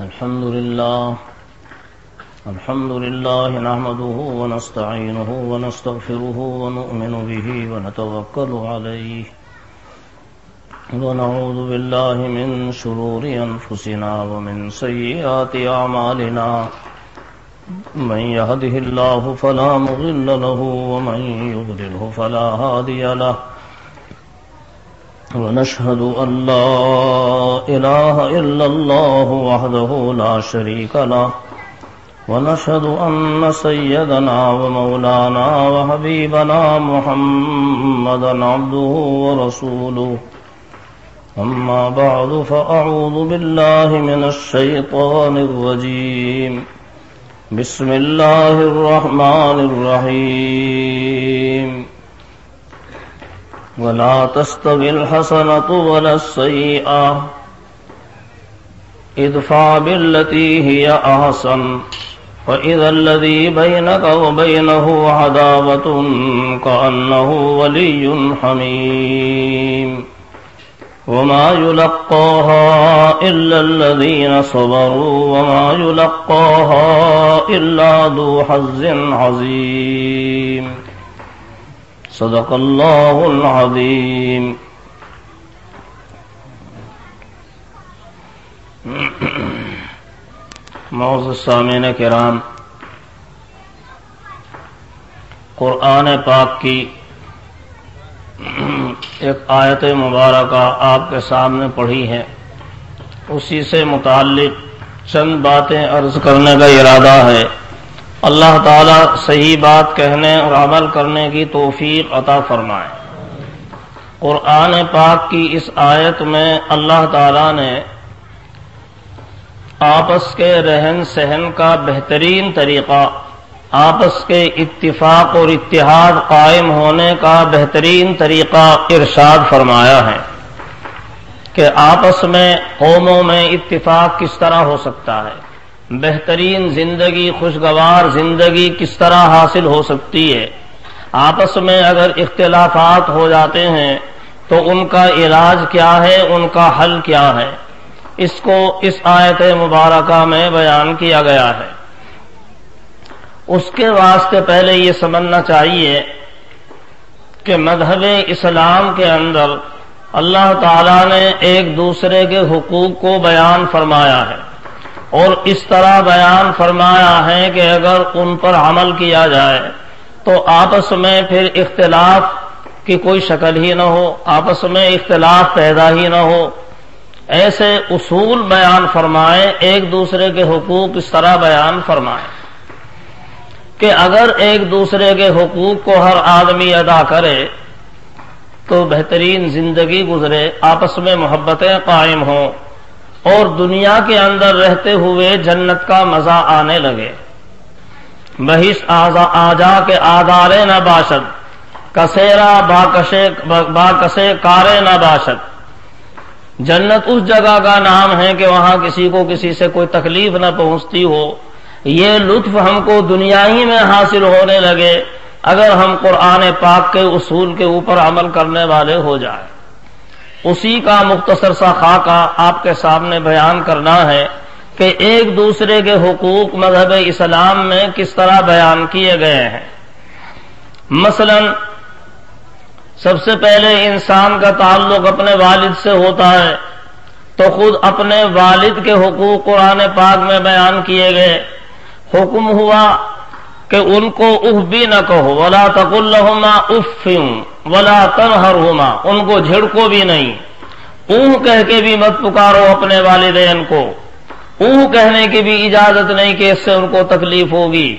الحمد لله نحمده ونستعينه ونستغفره ونؤمن به ونتوكل عليه ونعوذ بالله من شرور أنفسنا ومن سيئات أعمالنا من يهده الله فلا مضل له ومن يضلله فلا هادي له ونشهد أن لا إله إلا الله وحده لا شريك له ونشهد أن سيدنا ومولانا وحبيبنا محمدا عبده ورسوله أما بعد فأعوذ بالله من الشيطان الرجيم بسم الله الرحمن الرحيم ولا تستوي الحسنة ولا السيئة ادفع بالتي هي أحسن فإذا الذي بينك وبينه عداوة كأنه ولي حميم وما يلقاها إلا الذين صبروا وما يلقاها إلا ذو حظ عظيم صدق اللہ العظیم. معزز سامعین کرام، قرآن پاک کی ایک آیت مبارکہ آپ کے سامنے پڑھی ہے، اسی سے متعلق چند باتیں عرض کرنے کا ارادہ ہے. اللہ تعالیٰ صحیح بات کہنے اور عمل کرنے کی توفیق عطا فرمائے. قرآن پاک کی اس آیت میں اللہ تعالیٰ نے آپس کے رہن سہن کا بہترین طریقہ، آپس کے اتفاق اور اتحاد قائم ہونے کا بہترین طریقہ ارشاد فرمایا ہے کہ آپس میں قوموں میں اتفاق کس طرح ہو سکتا ہے، بہترین زندگی، خوشگوار زندگی کس طرح حاصل ہو سکتی ہے. آپس میں اگر اختلافات ہو جاتے ہیں تو ان کا علاج کیا ہے، ان کا حل کیا ہے، اس کو اس آیت مبارکہ میں بیان کیا گیا ہے. اس کے واسطے پہلے یہ سمجھنا چاہیے کہ مذہب اسلام کے اندر اللہ تعالیٰ نے ایک دوسرے کے حقوق کو بیان فرمایا ہے، اور اس طرح بیان فرمایا ہے کہ اگر ان پر عمل کیا جائے تو آپس میں پھر اختلاف کی کوئی شکل ہی نہ ہو، آپس میں اختلاف پیدا ہی نہ ہو. ایسے اصول بیان فرمائے، ایک دوسرے کے حقوق اس طرح بیان فرمائے کہ اگر ایک دوسرے کے حقوق کو ہر آدمی ادا کرے تو بہترین زندگی گزرے، آپس میں محبتیں قائم ہوں اور دنیا کے اندر رہتے ہوئے جنت کا مزہ آنے لگے. بہشت آجا کے آدارے نہ باشد، کسیرا باکسے کارے نہ باشد. جنت اس جگہ کا نام ہے کہ وہاں کسی کو کسی سے کوئی تکلیف نہ پہنچتی ہو. یہ لطف ہم کو دنیا ہی میں حاصل ہونے لگے اگر ہم قرآن پاک کے اصول کے اوپر عمل کرنے والے ہو جائیں. اسی کا مختصر سا خاکہ آپ کے سامنے بیان کرنا ہے کہ ایک دوسرے کے حقوق مذہب اسلام میں کس طرح بیان کیے گئے ہیں. مثلا سب سے پہلے انسان کا تعلق اپنے والد سے ہوتا ہے تو خود اپنے والد کے حقوق قرآن پاک میں بیان کیے گئے. حکم ہوا کہ ان کو اف بھی نہ کہو، ولا تقل لهما اف ولا تنهرهما، ان کو جھڑکو بھی نہیں، اوہ کہہ کے بھی مت پکارو اپنے والدین کو، اوہ کہنے کی بھی اجازت نہیں کہ اس سے ان کو تکلیف ہوگی،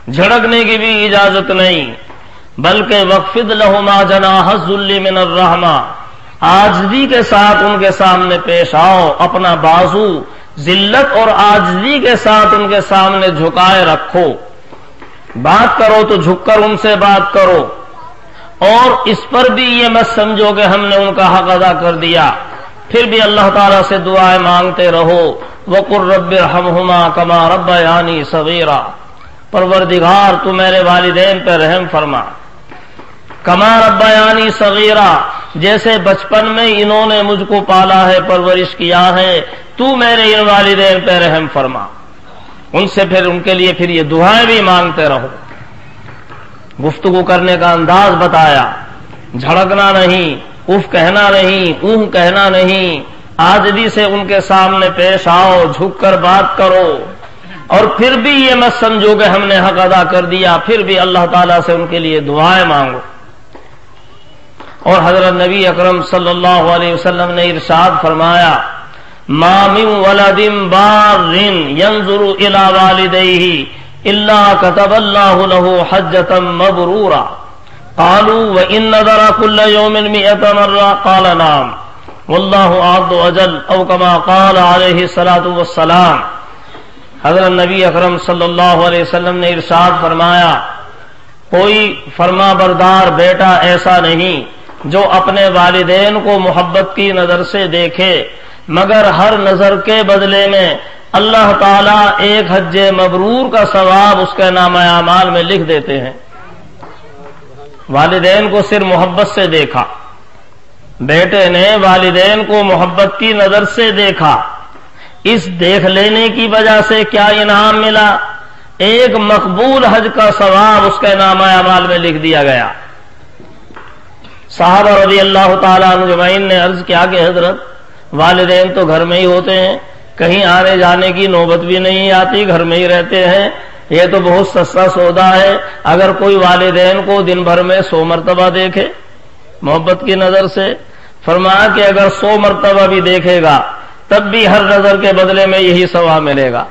جھڑکنے کی بھی اجازت نہیں. بلکہ وخفض لهما جناح الذل من الرحمہ، عاجزی کے ساتھ ان کے سامنے پیش آؤ، اپنا بازو ذلت اور عاجزی کے ساتھ ان کے سامنے جھکائے رکھو. بات کرو تو جھک کر ان سے بات کرو، اور اس پر بھی یہ مت سمجھو کہ ہم نے ان کا حق ادا کر دیا. پھر بھی اللہ تعالیٰ سے دعائیں مانگتے رہو. وَقُلْ رَبِّ ارْحَمْهُمَا كَمَا رَبَّيَانِي صَغِيرًا، پروردگار تو میرے والدین پہ رحم فرما. کما ربیانی صغیرہ، جیسے بچپن میں انہوں نے مجھ کو پالا ہے، پرورش کیا ہے، تو میرے ان والدین پہ رحم فرما۔ ان سے پھر ان کے لیے پھر یہ دعائیں بھی مانگتے رہو۔ گفتگو کرنے کا انداز بتایا، جھڑکنا نہیں، اف کہنا نہیں، اوہ کہنا نہیں، عاجزی سے ان کے سامنے پیش آؤ، جھک کر بات کرو، اور پھر بھی یہ مت سمجھو کہ ہم نے حق ادا کر دیا، پھر بھی اللہ تعالیٰ سے ان کے لیے دعائیں مانگو۔ اور حضرت نبی اکرم صلی اللہ علیہ وسلم نے ارشاد فرمایا، ما من ولد بار ينظر الى والديه الا كتب الله له حجة مبرورا قالوا وان نظر كل يوم 100 مرة قال نعم والله اعظ اجل او كما قال عليه الصلاة والسلام۔ حضرت نبی اکرم صلی اللہ علیہ وسلم نے ارشاد فرمایا، کوئی فرما بردار بیٹا ایسا نہیں جو اپنے والدین کو محبت کی نظر سے دیکھے، مگر ہر نظر کے بدلے میں اللہ تعالیٰ ایک حج مبرور کا ثواب اس کے نامہ اعمال میں لکھ دیتے ہیں۔ والدین کو صرف محبت سے دیکھا، بیٹے نے والدین کو محبت کی نظر سے دیکھا، اس دیکھ لینے کی وجہ سے کیا انعام ملا؟ ایک مقبول حج کا ثواب اس کے نامہ اعمال میں لکھ دیا گیا۔ صحابہ رضی اللہ تعالیٰ عنہ اجمعین نے عرض کیا کہ حضرت، والدین تو گھر میں ہی ہوتے ہیں، کہیں آنے جانے کی نوبت بھی نہیں آتی، گھر میں ہی رہتے ہیں، یہ تو بہت سستا سودا ہے، اگر کوئی والدین کو دن بھر میں 100 مرتبہ دیکھے محبت کی نظر سے، فرمایا کہ اگر 100 مرتبہ بھی دیکھے گا تب بھی ہر نظر کے بدلے میں یہی ثواب ملے گا۔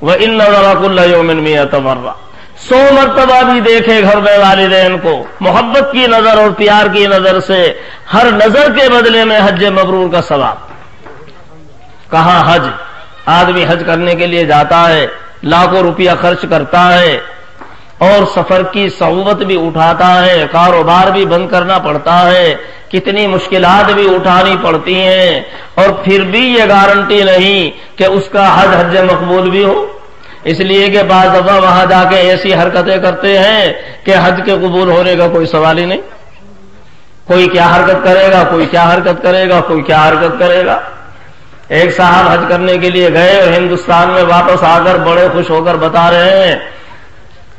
وَإِنَّ نَظَرَ كُلَّ يَوْمٍ 100 مرة، 100 مرتبہ بھی دیکھے گھر میں والدین کو محبت کی نظر اور پیار کی نظر سے، ہر نظر کے بدلے میں حج مبرور کا ثواب۔ کہاں حج؟ آدمی حج کرنے کے لیے جاتا ہے، لاکھوں روپیہ خرچ کرتا ہے، اور سفر کی صعوبت بھی اٹھاتا ہے، کاروبار بھی بند کرنا پڑتا ہے، کتنی مشکلات بھی اٹھانی پڑتی ہیں، اور پھر بھی یہ گارنٹی نہیں کہ اس کا حج مقبول بھی ہو۔ اس لیے کہ بعض دفعہ وہاں جا کے ایسی حرکتیں کرتے ہیں کہ حج کے قبول ہونے کا کوئی سوال ہی نہیں۔ کوئی کیا حرکت کرے گا، کوئی کیا حرکت کرے گا، کوئی کیا حرکت کرے گا۔ ایک صاحب حج کرنے کے لیے گئے اور ہندوستان میں واپس آ کر بڑے خوش ہو کر بتا رہے ہیں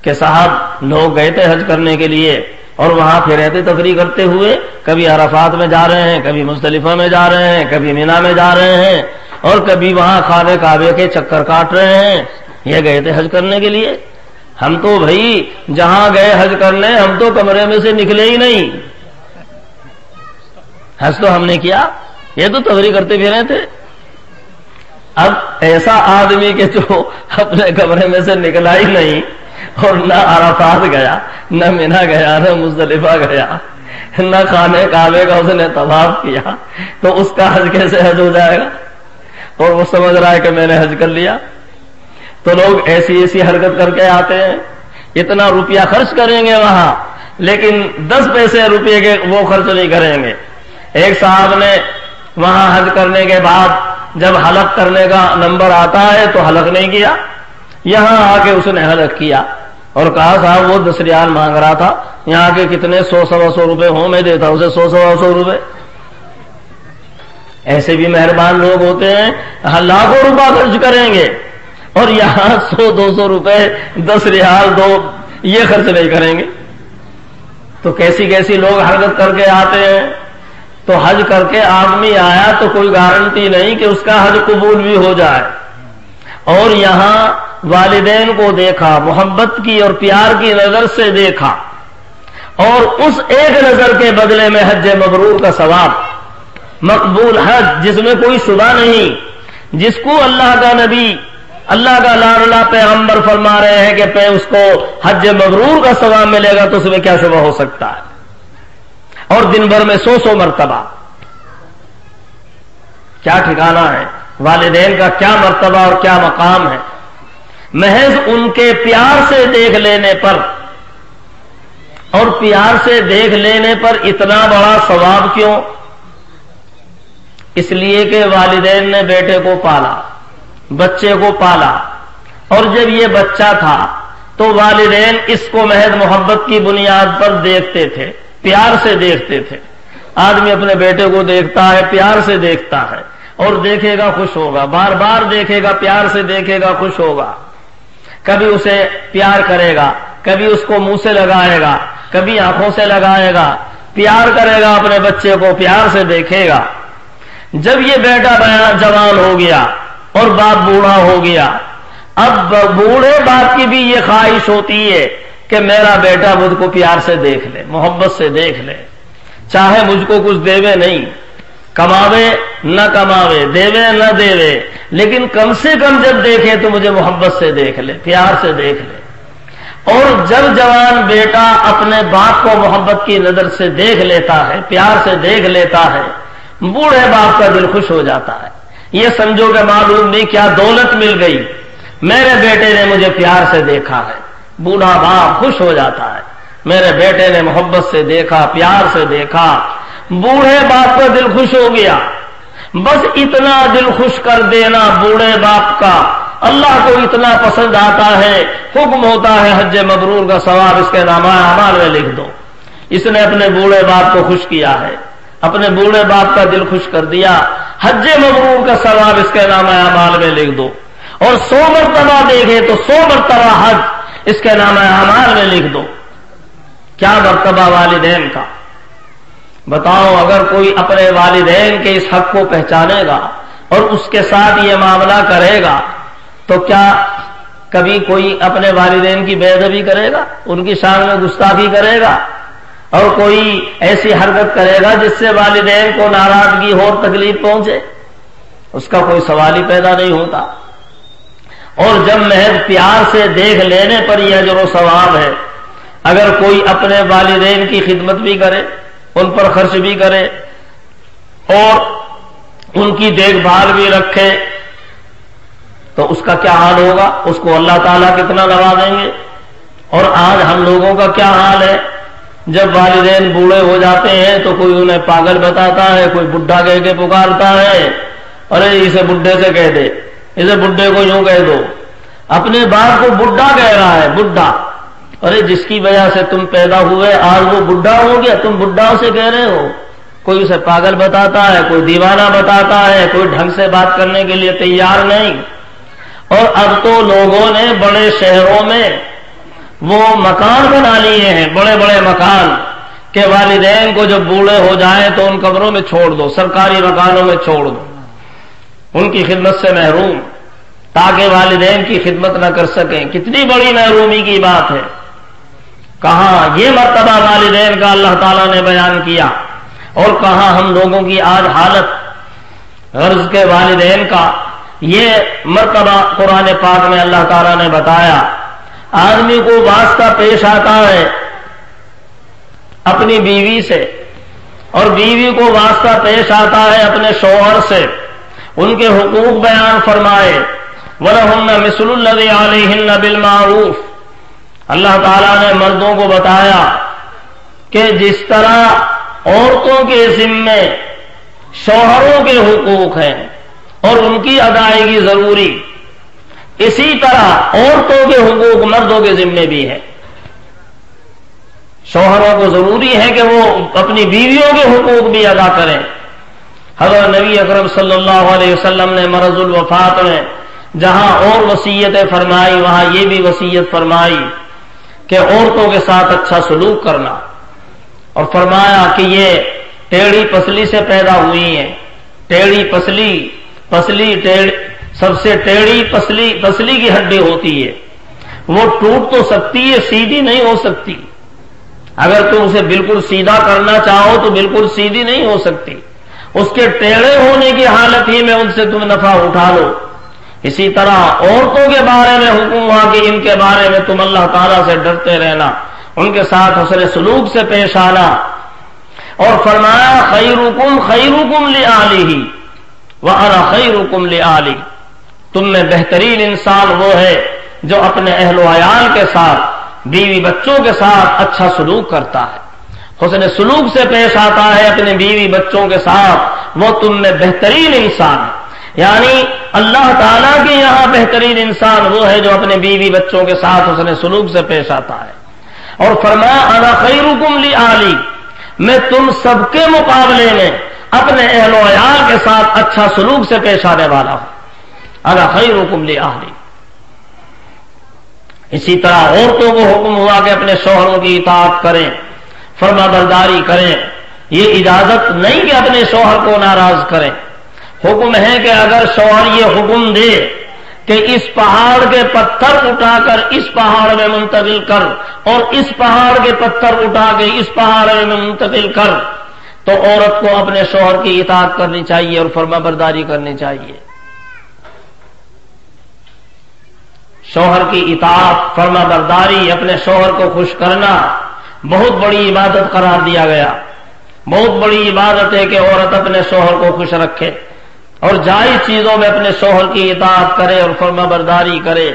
کہ صاحب لوگ گئے تھے حج کرنے کے لیے اور وہاں پھرتے تفریح کرتے ہوئے کبھی عرفات میں جا رہے ہیں، کبھی مزدلفہ میں جا رہے ہیں، کبھی مینا میں جا رہے ہیں، اور کبھی وہاں خانہ کعبہ کے چکر کاٹ رہے ہیں۔ یہ گئے تھے حج کرنے کے لیے؟ ہم تو بھائی جہاں گئے حج کرنے، ہم تو کمرے میں سے نکلے ہی نہیں، حج تو ہم نے کیا، یہ تو تفریح کرتے پھرے تھے۔ اب ایسا آدمی کہ جو اپنے کمرے میں سے نکلا ہی نہیں اور نہ عرفات گیا، نہ مینا گیا، نہ مزدلفہ گیا، نہ خانہ کعبے کا اس نے طواف کیا، تو اس کا حج کیسے حج ہو جائے گا؟ اور وہ سمجھ رہا ہے کہ میں نے حج کر لیا۔ تو لوگ ایسی ایسی حرکت کر کے آتے ہیں، اتنا روپیہ خرچ کریں گے وہاں، لیکن 10 پیسے روپے کے وہ خرچ نہیں کریں گے۔ ایک صاحب نے وہاں حج کرنے کے بعد جب حلق کرنے کا نمبر آتا ہے تو حلق نہیں کیا، یہاں آ کے اس نے حلق کیا اور کہا صاحب وہ 10 ریال مانگ رہا تھا، یہاں کے کتنے 100-125 روپے ہوں، میں دیتا اسے 100-125 روپے۔ ایسے بھی مہربان لوگ ہوتے ہیں، لاکھوں روپے خرچ کریں گے اور یہاں 100-200 روپے 10 ریال دو یہ خرچ نہیں کریں گے۔ تو کیسی کیسی لوگ حرکت کر کے آتے ہیں۔ تو حج کر کے آدمی آیا تو کوئی گارنٹی نہیں کہ اس کا حج قبول بھی ہو جائے، اور یہاں والدین کو دیکھا، محبت کی اور پیار کی نظر سے دیکھا، اور اس ایک نظر کے بدلے میں حج مبرور کا ثواب، مقبول حج جس میں کوئی شبہ نہیں، جس کو اللہ کا نبی، اللہ کا لاڈلا پیغمبر فرما رہے ہیں کہ اس کو حج مبرور کا ثواب ملے گا، تو اس میں کیا شبہ ہو سکتا ہے؟ اور دن بھر میں 100 مرتبہ، کیا ٹھکانہ ہے والدین کا، کیا مرتبہ اور کیا مقام ہے۔ محض ان کے پیار سے دیکھ لینے پر، اور پیار سے دیکھ لینے پر اتنا بڑا ثواب کیوں؟ اس لیے کہ والدین نے بیٹے کو پالا، بچے کو پالا، اور جب یہ بچہ تھا تو والدین اس کو محض محبت کی بنیاد پر دیکھتے تھے، پیار سے دیکھتے تھے، آدمی اپنے بیٹے کو دیکھتا ہے، پیار سے دیکھتا ہے اور دیکھے گا خوش ہوگا، بار بار دیکھے گا، پیار سے دیکھے گا، خوش ہوگا. کبھی اسے پیار کرے گا، کبھی اس کو منہ سے لگائے گا، کبھی آنکھوں سے لگائے گا، پیار کرے گا اپنے بچے کو، پیار سے دیکھے گا. جب یہ بیٹا جوان ہو گیا اور باپ بوڑھا ہو گیا، اب بوڑھے باپ کی بھی یہ خواہش ہوتی ہے کہ میرا بیٹا مجھ کو پیار سے دیکھ لے، محبت سے دیکھ لے، چاہے مجھ کو کچھ دیوے نہیں، کماوے نہ کماوے، دیوے نہ دیوے، لیکن کم سے کم جب دیکھے تو مجھے محبت سے دیکھ لے، پیار سے دیکھ لے. اور جب جوان بیٹا اپنے باپ کو محبت کی نظر سے دیکھ لیتا ہے، پیار سے دیکھ لیتا ہے، بوڑھے باپ کا دل خوش ہو جاتا ہے. یہ سمجھو کہ معلوم نہیں کیا دولت مل گئی، میرے بیٹے نے مجھے پیار سے دیکھا ہے. بوڑھا باپ خوش ہو جاتا ہے، میرے بیٹے نے محبت سے دیکھا، پیار سے دیکھا. بوڑھے باپ کا دل خوش ہو گیا. بس اتنا دل خوش کر دینا بوڑھے باپ کا اللہ کو اتنا پسند آتا ہے، حکم ہوتا ہے حج مبرور کا ثواب اس کے نامہ اعمال میں لکھ دو. اس نے اپنے بوڑھے باپ کو خوش کیا ہے، اپنے بوڑھے باپ کا دل خوش کر دیا، حج مبرور کا ثواب اس کے نامہ اعمال میں لکھ دو. اور 100 مرتبہ دیکھے تو 100 مرتبہ حج اس کے نامہ اعمال میں لکھ دو. کیا مرتبہ والدین کا. بتاؤ اگر کوئی اپنے والدین کے اس حق کو پہچانے گا اور اس کے ساتھ یہ معاملہ کرے گا تو کیا کبھی کوئی اپنے والدین کی بے ادبی کرے گا، ان کی شان میں گستاخی کرے گا، اور کوئی ایسی حرکت کرے گا جس سے والدین کو ناراضگی ہو اور تکلیف پہنچے؟ اس کا کوئی سوال ہی پیدا نہیں ہوتا. اور جب محض پیار سے دیکھ لینے پر یہ اجر و ثواب ہے، اگر کوئی اپنے والدین کی خدمت بھی کرے، ان پر خرچ بھی کرے اور ان کی دیکھ بھال بھی رکھے تو اس کا کیا حال ہوگا؟ اس کو اللہ تعالیٰ کتنا نوازیں گے. اور آج ہم لوگوں کا کیا حال ہے؟ جب والدین بوڑھے ہو جاتے ہیں تو کوئی انہیں پاگل بتاتا ہے، کوئی بڈھا کہہ کے پکارتا ہے، ارے اسے بڈھے سے کہہ دے، اسے بڈھے کو یوں کہہ دو. اپنے باپ کو بڈھا کہہ رہا ہے، بڈھا. ارے جس کی وجہ سے تم پیدا ہوئے آج وہ بڈھا ہو گیا، تم بڈھا سے کہہ رہے ہو. کوئی اسے پاگل بتاتا ہے، کوئی دیوانہ بتاتا ہے، کوئی ڈھنگ سے بات کرنے کے لیے تیار نہیں. اور اب تو لوگوں نے بڑے شہروں میں وہ مکان بنا لیے ہیں، بڑے بڑے مکان، کہ والدین کو جب بوڑھے ہو جائیں تو ان قبروں میں چھوڑ دو، سرکاری مکانوں میں چھوڑ دو، ان کی خدمت سے محروم، تاکہ والدین کی خدمت نہ کر سکیں. کتنی بڑی محرومی کی بات ہے. کہاں یہ مرتبہ والدین کا اللہ تعالیٰ نے بیان کیا، اور کہاں ہم لوگوں کی آج حالت غرض کے والدین کا. یہ مرتبہ قرآن پاک میں اللہ تعالیٰ نے بتایا. آدمی کو واسطہ پیش آتا ہے اپنی بیوی سے، اور بیوی کو واسطہ پیش آتا ہے اپنے شوہر سے. ان کے حقوق بیان فرمائے، وَلَهُنَّ مِثْلُ الَّذِي عَلَيْهِنَّ بِالْمَعْرُوفِ. اللہ تعالیٰ نے مردوں کو بتایا کہ جس طرح عورتوں کے ذمے شوہروں کے حقوق ہیں اور ان کی ادائیگی ضروری، اسی طرح عورتوں کے حقوق مردوں کے ذمے بھی ہے. شوہروں کو ضروری ہے کہ وہ اپنی بیویوں کے حقوق بھی ادا کریں. حضرت نبی اکرم صلی اللہ علیہ وسلم نے مرض الوفات میں جہاں اور وصیتیں فرمائی وہاں یہ بھی وصیت فرمائی کہ عورتوں کے ساتھ اچھا سلوک کرنا، اور فرمایا کہ یہ ٹیڑھی پسلی سے پیدا ہوئی ہیں. ٹیڑھی پسلی سب سے ٹیڑھی پسلی کی ہڈی ہوتی ہے، وہ ٹوٹ تو سکتی ہے، سیدھی نہیں ہو سکتی. اگر تم اسے بالکل سیدھا کرنا چاہو تو بالکل سیدھی نہیں ہو سکتی. اس کے ٹیڑھے ہونے کی حالت ہی میں ان سے تم نفع اٹھا لو. اسی طرح عورتوں کے بارے میں حکم ہوا کہ ان کے بارے میں تم اللہ تعالیٰ سے ڈرتے رہنا، ان کے ساتھ حسن سلوک سے پیش آنا. اور فرمایا خیرکم خیرکم لأہلہ وأنا خیرکم لأہلی. تم میں بہترین انسان وہ ہے جو اپنے اہل و عیال کے ساتھ، بیوی بچوں کے ساتھ اچھا سلوک کرتا ہے، حسن سلوک سے پیش آتا ہے اپنے بیوی بچوں کے ساتھ، وہ تم میں بہترین انسان ہے. یعنی اللہ تعالیٰ کے یہاں بہترین انسان وہ ہے جو اپنے بیوی بچوں کے ساتھ حسن سلوک سے پیش آتا ہے. اور فرمایا انا خیرکم لأہلی، میں تم سب کے مقابلے میں اپنے اہل و عیال کے ساتھ اچھا سلوک سے پیش آنے والا ہوں. انا خیرکم لأہلی. اسی طرح عورتوں کو حکم ہوا کہ اپنے شوہروں کی اطاعت کریں، فرما برداری کریں. یہ اجازت نہیں کہ اپنے شوہر کو ناراض کریں. حکم ہے کہ اگر شوہر یہ حکم دے کہ اس پہاڑ کے پتھر اٹھا کر اس پہاڑ میں منتقل کر اور اس پہاڑ کے پتھر اٹھا کے اس پہاڑ میں منتقل کر، تو عورت کو اپنے شوہر کی اطاعت کرنی چاہیے اور فرما برداری کرنی چاہیے. شوہر کی اطاعت، فرما برداری، اپنے شوہر کو خوش کرنا بہت بڑی عبادت قرار دیا گیا. بہت بڑی عبادت ہے کہ عورت اپنے شوہر کو خوش رکھے اور جائز چیزوں میں اپنے شوہر کی اطاعت کرے اور فرما برداری کرے.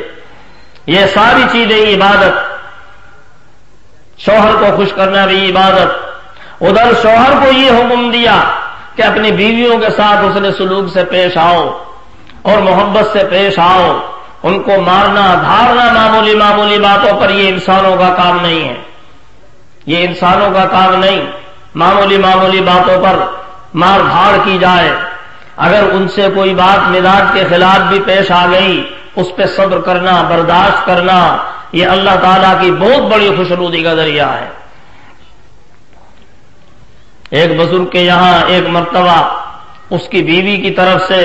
یہ ساری چیزیں عبادت. شوہر کو خوش کرنا بھی عبادت. ادھر شوہر کو یہ حکم دیا کہ اپنی بیویوں کے ساتھ حسن سلوک سے پیش آؤ اور محبت سے پیش آؤ. ان کو مارنا دھارنا معمولی باتوں پر یہ انسانوں کا کام نہیں ہے. یہ انسانوں کا کام نہیں. معمولی باتوں پر مار دھاڑ کی جائے. اگر ان سے کوئی بات مزاج کے خلاف بھی پیش آ گئی اس پہ صبر کرنا، برداشت کرنا، یہ اللہ تعالیٰ کی بہت بڑی خوشنودی کا ذریعہ ہے. ایک بزرگ کے یہاں ایک مرتبہ اس کی بیوی کی طرف سے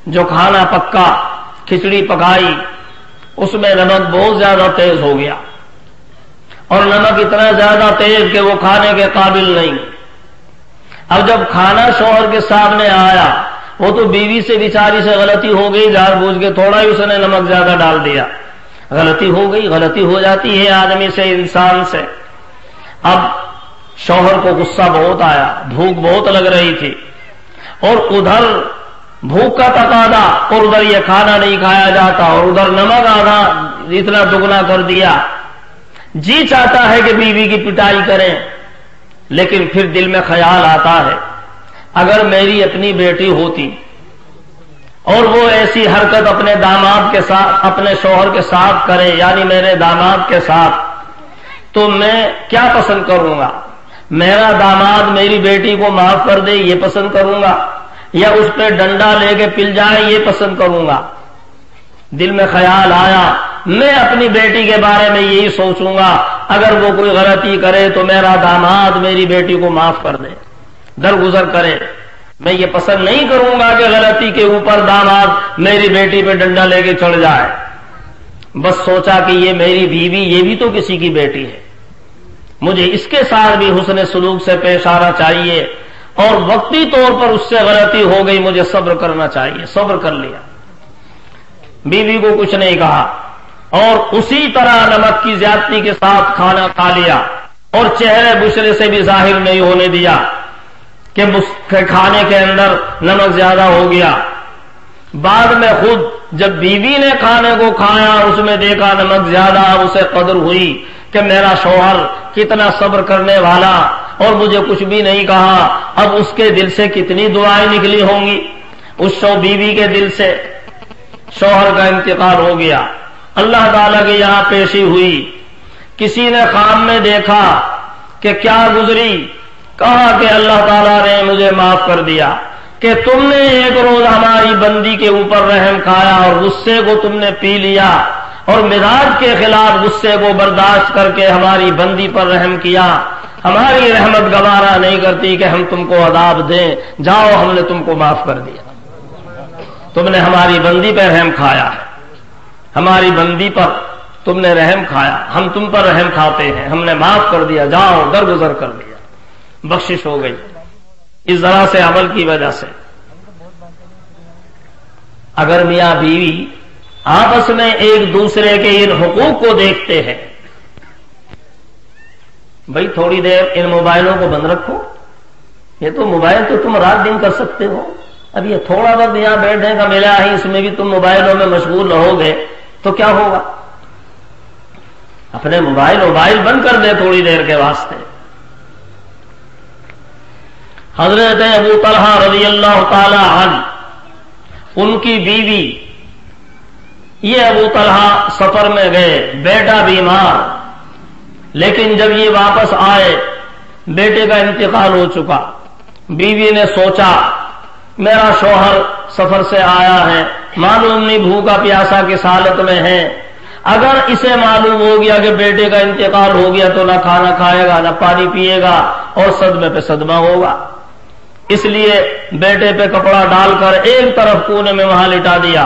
جو کھانا پکا، کھچڑی پکائی، اس میں نمک بہت زیادہ تیز ہو گیا اور نمک اتنا زیادہ تیز کہ وہ کھانے کے قابل نہیں. اب جب کھانا شوہر کے سامنے آیا، وہ تو بیوی سے بیچاری سے غلطی ہو گئی، جان بوجھ کے تھوڑا ہی اس نے نمک زیادہ ڈال دیا. غلطی ہو گئی، غلطی ہو جاتی ہے آدمی سے، انسان سے. اب شوہر کو غصہ بہت آیا، بھوک بہت لگ رہی تھی اور ادھر بھوک کا تقاضا اور ادھر یہ کھانا نہیں کھایا جاتا اور ادھر نمک آدھا اتنا دگنا کر دیا. جی چاہتا ہے کہ بیوی کی پٹائی کریں، لیکن پھر دل میں خیال آتا ہے اگر میری اپنی بیٹی ہوتی اور وہ ایسی حرکت اپنے داماد کے ساتھ، اپنے شوہر کے ساتھ کرے، یعنی میرے داماد کے ساتھ، تو میں کیا پسند کروں گا؟ میرا داماد میری بیٹی کو معاف کر دے یہ پسند کروں گا، یا اس پہ ڈنڈا لے کے پل جائے یہ پسند کروں گا؟ دل میں خیال آیا میں اپنی بیٹی کے بارے میں یہی سوچوں گا اگر وہ کوئی غلطی کرے تو میرا داماد میری بیٹی کو معاف کر دے، درگزر کرے. میں یہ پسند نہیں کروں گا کہ غلطی کے اوپر داماد میری بیٹی پہ ڈنڈا لے کے چڑھ جائے. بس سوچا کہ یہ میری بیوی، یہ بھی تو کسی کی بیٹی ہے، مجھے اس کے ساتھ بھی حسن سلوک سے پیش آنا چاہیے اور وقتی طور پر اس سے غلطی ہو گئی مجھے صبر کرنا چاہیے. صبر کر لیا، بیوی کو کچھ نہیں کہا اور اسی طرح نمک کی زیادتی کے ساتھ کھانا کھا لیا اور چہرے بشرے سے بھی ظاہر نہیں ہونے دیا کہ کھانے کے اندر نمک زیادہ ہو گیا. بعد میں خود جب بیوی نے کھانے کو کھایا اس میں دیکھا نمک زیادہ، اسے قدر ہوئی کہ میرا شوہر کتنا صبر کرنے والا اور مجھے کچھ بھی نہیں کہا. اب اس کے دل سے کتنی دعائیں نکلی ہوں گی. اس بیوی کے دل سے شوہر کا انتقال ہو گیا. اللہ تعالیٰ کے یہاں پیشی ہوئی، کسی نے خواب میں دیکھا کہ کیا گزری، کہا کہ اللہ تعالیٰ نے مجھے معاف کر دیا کہ تم نے ایک روز ہماری بندی کے اوپر رحم کھایا اور غصے کو تم نے پی لیا اور مزاج کے خلاف غصے کو برداشت کر کے ہماری بندی پر رحم کیا. ہماری رحمت گوارا نہیں کرتی کہ ہم تم کو عذاب دیں، جاؤ ہم نے تم کو معاف کر دیا. تم نے ہماری بندی پر رحم کھایا ہے، ہماری بندی پر تم نے رحم کھایا، ہم تم پر رحم کھاتے ہیں، ہم نے معاف کر دیا، جاؤ درگزر کر دیا، بخشش ہو گئی. اس ذرا سے عمل کی وجہ سے اگر میاں بیوی آپس میں ایک دوسرے کے ان حقوق کو دیکھتے ہیں، بھائی تھوڑی دیر ان موبائلوں کو بند رکھو، یہ تو موبائل تو تم رات دن کر سکتے ہو، اب یہ تھوڑا وقت یہاں بیٹھنے کا ملا ہے اس میں بھی تم موبائلوں میں مشغول رہو گے تو کیا ہوگا؟ اپنے موبائل بند کر دے تھوڑی دیر کے واسطے. حضرت ابو طلحہ رضی اللہ تعالی عنہ، ان کی بیوی، یہ ابو طلحہ سفر میں گئے، بیٹا بیمار، لیکن جب یہ واپس آئے بیٹے کا انتقال ہو چکا. بیوی نے سوچا میرا شوہر سفر سے آیا ہے, معلوم نہیں بھوکا پیاسا کس حالت میں ہے, اگر اسے معلوم ہو گیا کہ بیٹے کا انتقال ہو گیا تو نہ کھانا کھائے گا نہ پانی پیے گا اور صدمے پہ صدمہ ہوگا. اس لیے بیٹے پہ کپڑا ڈال کر ایک طرف کونے میں وہاں لٹا دیا.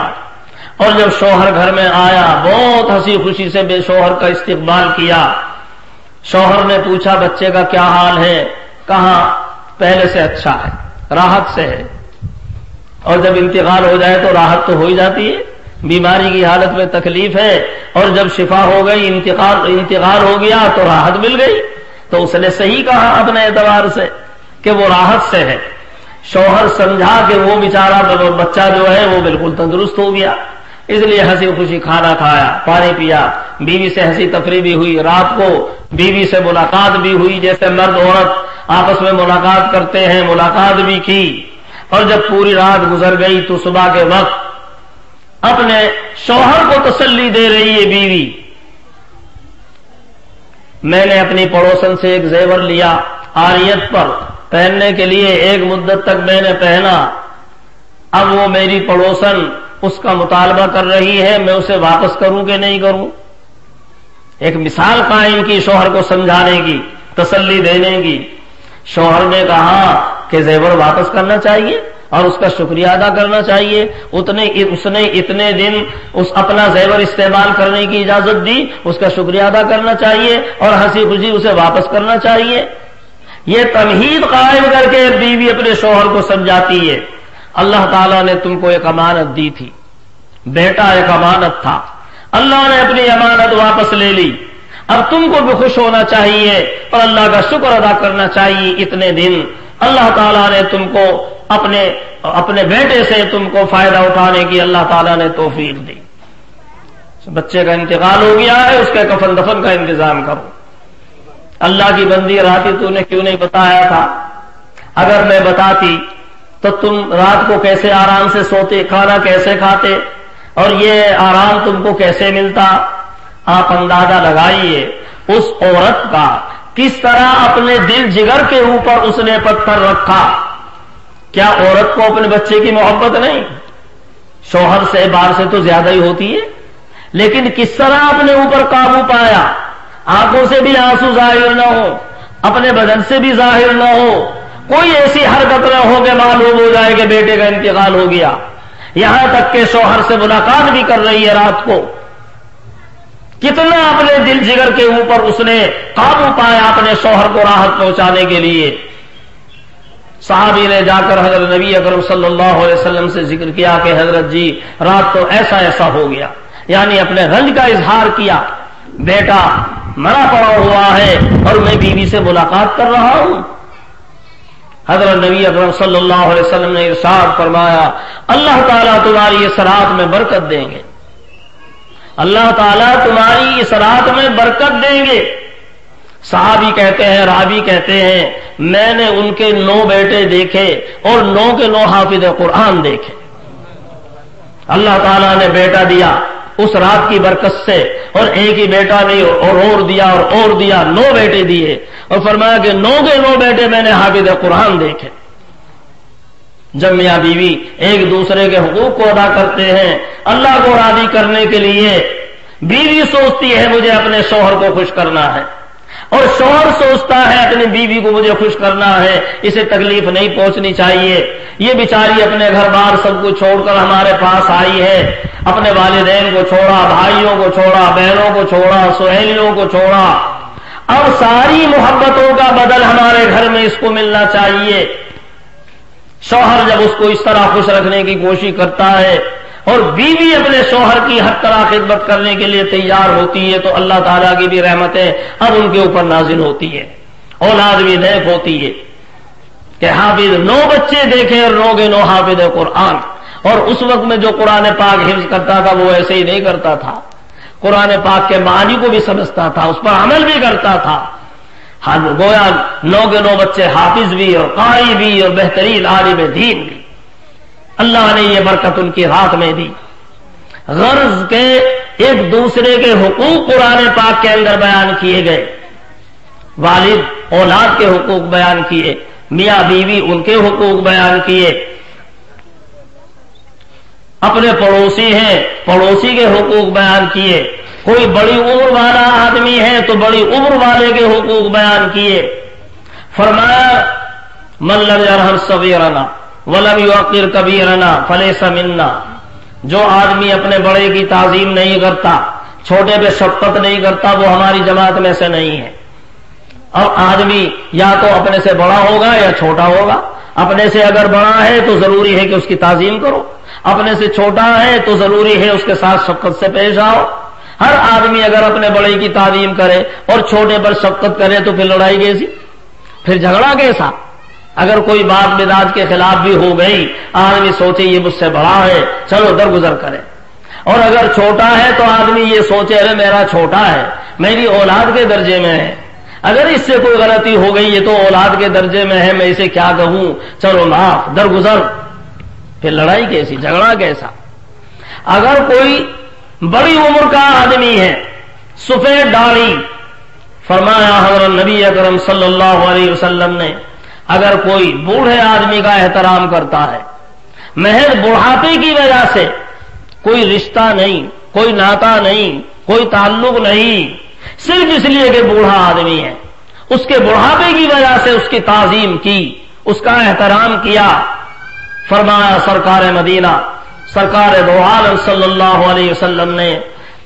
اور جب شوہر گھر میں آیا بہت ہنسی خوشی سے بے شوہر کا استقبال کیا. شوہر نے پوچھا بچے کا کیا حال ہے؟ کہا پہلے سے اچھا ہے, راحت سے ہے. اور جب انتقال ہو جائے تو راحت تو ہو ہی جاتی ہے, بیماری کی حالت میں تکلیف ہے اور جب شفا ہو گئی انتقال ہو گیا تو راحت مل گئی. تو اس نے صحیح کہا اپنے اعتبار سے کہ وہ راحت سے ہے. شوہر سمجھا کہ وہ بیچارہ بچہ جو ہے وہ بالکل تندرست ہو گیا, اس لیے ہنسی خوشی کھانا کھایا پانی پیا. بیوی سے ہنسی تفریح بھی ہوئی, رات کو بیوی سے ملاقات بھی ہوئی, جیسے مرد عورت آپس میں ملاقات کرتے ہیں ملاقات بھی کی. اور جب پوری رات گزر گئی تو صبح کے وقت اپنے شوہر کو تسلی دے رہی ہے بیوی, میں نے اپنی پڑوسن سے ایک زیور لیا عاریت پر پہننے کے لیے, ایک مدت تک میں نے پہنا, اب وہ میری پڑوسن اس کا مطالبہ کر رہی ہے, میں اسے واپس کروں کہ نہیں کروں. ایک مثال قائم کی شوہر کو سمجھانے کی, تسلی دینے کی. شوہر نے کہا کہ زیور واپس کرنا چاہیے اور اس کا شکریہ ادا کرنا چاہیے. اس نے اتنے دن اپنا زیور استعمال کرنے کی اجازت دی, اس کا شکریہ ادا کرنا چاہیے اور ہنسی خوشی اسے واپس کرنا چاہیے. یہ تمہید قائم کر کے بیوی اپنے شوہر کو سمجھاتی ہے اللہ تعالیٰ نے تم کو ایک امانت دی تھی, بیٹا ایک امانت تھا, اللہ نے اپنی امانت واپس لے لی, اب تم کو بھی خوش ہونا چاہیے اور اللہ کا شکر ادا کرنا چاہیے. اتنے دن اللہ تعالیٰ نے تم کو اپنے بیٹے سے تم کو فائدہ اٹھانے کی اللہ تعالیٰ نے توفیق دی. بچے کا انتقال ہو گیا ہے, اس کے کفن دفن کا انتظام کرو. اللہ کی بندی راتی تو نے کیوں نہیں بتایا تھا؟ اگر میں بتاتی تو تم رات کو کیسے آرام سے سوتے, کھانا کیسے کھاتے اور یہ آرام تم کو کیسے ملتا؟ آپ اندازہ لگائیے اس عورت کا کس طرح اپنے دل جگر کے اوپر اس نے پتھر رکھا. کیا عورت کو اپنے بچے کی محبت نہیں؟ شوہر سے بار سے تو زیادہ ہی ہوتی ہے, لیکن کس طرح اپنے اوپر قابو پایا. آنکھوں سے بھی آنسو ظاہر نہ ہو, اپنے بدن سے بھی ظاہر نہ ہو, کوئی ایسی حرکت نہ ہو کہ معلوم ہو جائے کہ بیٹے کا انتقال ہو گیا. یہاں تک کہ شوہر سے ملاقات بھی کر رہی ہے رات کو. کتنا اپنے دل جگر کے اوپر اس نے قابو پایا اپنے شوہر کو راحت پہنچانے کے لیے. صحابی نے جا کر حضرت نبی اکرم صلی اللہ علیہ وسلم سے ذکر کیا کہ حضرت جی رات تو ایسا ہو گیا, یعنی اپنے رنج کا اظہار کیا, بیٹا مرا پڑا ہوا ہے اور میں بیوی سے ملاقات کر رہا ہوں. حضرت نبی اکرم صلی اللہ علیہ وسلم نے ارشاد فرمایا اللہ تعالیٰ تمہاری اس رات میں برکت دیں گے, اللہ تعالیٰ تمہاری اس رات میں برکت دیں گے. صحابی کہتے ہیں, راوی کہتے ہیں, میں نے ان کے 9 بیٹے دیکھے اور 9 کے 9 حافظ قرآن دیکھے. اللہ تعالیٰ نے بیٹا دیا اس رات کی برکت سے, اور ایک ہی بیٹا نہیں اور دیا اور دیا, 9 بیٹے دیے اور فرمایا کہ 9 کے 9 بیٹے میں نے حافظ قرآن دیکھے. جب میاں بیوی ایک دوسرے کے حقوق کو ادا کرتے ہیں اللہ کو راضی کرنے کے لیے, بیوی سوچتی ہے مجھے اپنے شوہر کو خوش کرنا ہے اور شوہر سوچتا ہے اپنی بیوی کو مجھے خوش کرنا ہے, اسے تکلیف نہیں پہنچنی چاہیے. یہ بیچاری اپنے گھر بار سب کو چھوڑ کر ہمارے پاس آئی ہے, اپنے والدین کو چھوڑا, بھائیوں کو چھوڑا, بہنوں کو چھوڑا, سہیلیوں کو چھوڑا. اب ساری محبتوں کا بدل ہمارے گھر میں اس کو ملنا چاہیے. شوہر جب اس کو اس طرح خوش رکھنے کی کوشش کرتا ہے اور بیوی اپنے شوہر کی ہر طرح خدمت کرنے کے لیے تیار ہوتی ہے تو اللہ تعالیٰ کی بھی رحمتیں اب ان کے اوپر نازل ہوتی ہے, اولاد بھی نیک ہوتی ہے. کہ حافظ 9 بچے دیکھے اور 9 کے 9 حافظ قرآن. اور اس وقت میں جو قرآن پاک حفظ کرتا تھا وہ ایسے ہی نہیں کرتا تھا, قرآن پاک کے معنی کو بھی سمجھتا تھا, اس پر عمل بھی کرتا تھا. گویا 9 کے 9 بچے حافظ بھی اور قاری بھی اور بہترین عالم دین بھی. اللہ نے یہ برکت ان کی رات میں دی. غرض کے ایک دوسرے کے حقوق قرآن پاک کے اندر بیان کیے گئے. والد اولاد کے حقوق بیان کیے، میاں بیوی ان کے حقوق بیان کیے، اپنے پڑوسی ہیں پڑوسی کے حقوق بیان کیے، کوئی بڑی عمر والا آدمی ہے تو بڑی عمر والے کے حقوق بیان کیے۔ فرمایا من لم یرحم صغیرنا ولم یوقر کبیرنا فلیس منا، جو آدمی اپنے بڑے کی تعظیم نہیں کرتا، چھوٹے پہ شفقت نہیں کرتا، وہ ہماری جماعت میں سے نہیں ہے۔ اور آدمی یا تو اپنے سے بڑا ہوگا یا چھوٹا ہوگا، اپنے سے اگر بڑا ہے تو ضروری ہے کہ اس کی تعظیم کرو، اپنے سے چھوٹا ہے تو ضروری ہے اس کے ساتھ شفقت سے پیش آؤ۔ ہر آدمی اگر اپنے بڑے کی تعظیم کرے اور چھوٹے پر شفقت کرے تو پھر لڑائی کیسی، پھر جھگڑا کیسا؟ اگر کوئی بات مزاج کے خلاف بھی ہو گئی، آدمی سوچے یہ مجھ سے بڑا ہے چلو درگزر کرے، اور اگر چھوٹا ہے تو آدمی یہ سوچے ارے میرا چھوٹا ہے، میری اولاد کے درجے میں ہے، اگر اس سے کوئی غلطی ہو گئی یہ تو اولاد کے درجے میں ہے، میں اسے کیا کہوں، چلو معاف درگزر، پھر لڑائی کیسی، جھگڑا کیسا؟ اگر کوئی بڑی عمر کا آدمی ہے، سفید داڑھی، فرمایا حضرت نبی اکرم صلی اللہ علیہ وسلم نے اگر کوئی بوڑھے آدمی کا احترام کرتا ہے، محض بڑھاپے کی وجہ سے، کوئی رشتہ نہیں، کوئی ناتا نہیں، کوئی تعلق نہیں، صرف اس لیے کہ بوڑھا آدمی ہے، اس کے بڑھاپے کی وجہ سے اس کی تعظیم کی، اس کا احترام کیا، فرمایا سرکار مدینہ سرکار دو عالم صلی اللہ علیہ وسلم نے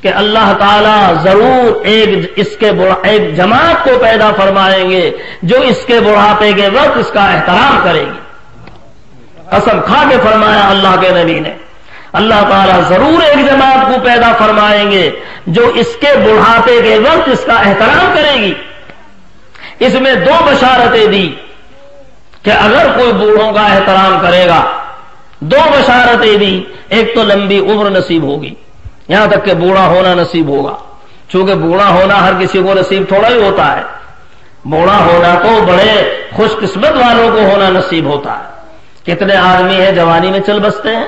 کہ اللہ تعالیٰ ضرور ایک جماعت کو پیدا فرمائیں گے جو اس کے بڑھاپے کے وقت اس کا احترام کرے گی۔ قسم کھا کے فرمایا اللہ کے نبی نے، اللہ تعالیٰ ضرور ایک جماعت کو پیدا فرمائیں گے جو اس کے بڑھاپے کے وقت اس کا احترام کرے گی۔ اس میں دو بشارتیں دی کہ اگر کوئی بوڑھوں کا احترام کرے گا، دو بشارتیں دی، ایک تو لمبی عمر نصیب ہوگی، یہاں تک کہ بوڑھا ہونا نصیب ہوگا، چونکہ بوڑھا ہونا ہر کسی کو نصیب تھوڑا ہی ہوتا ہے، بوڑھا ہونا تو بڑے خوش قسمت والوں کو ہونا نصیب ہوتا ہے۔ کتنے آدمی ہیں جوانی میں چل بستے ہیں،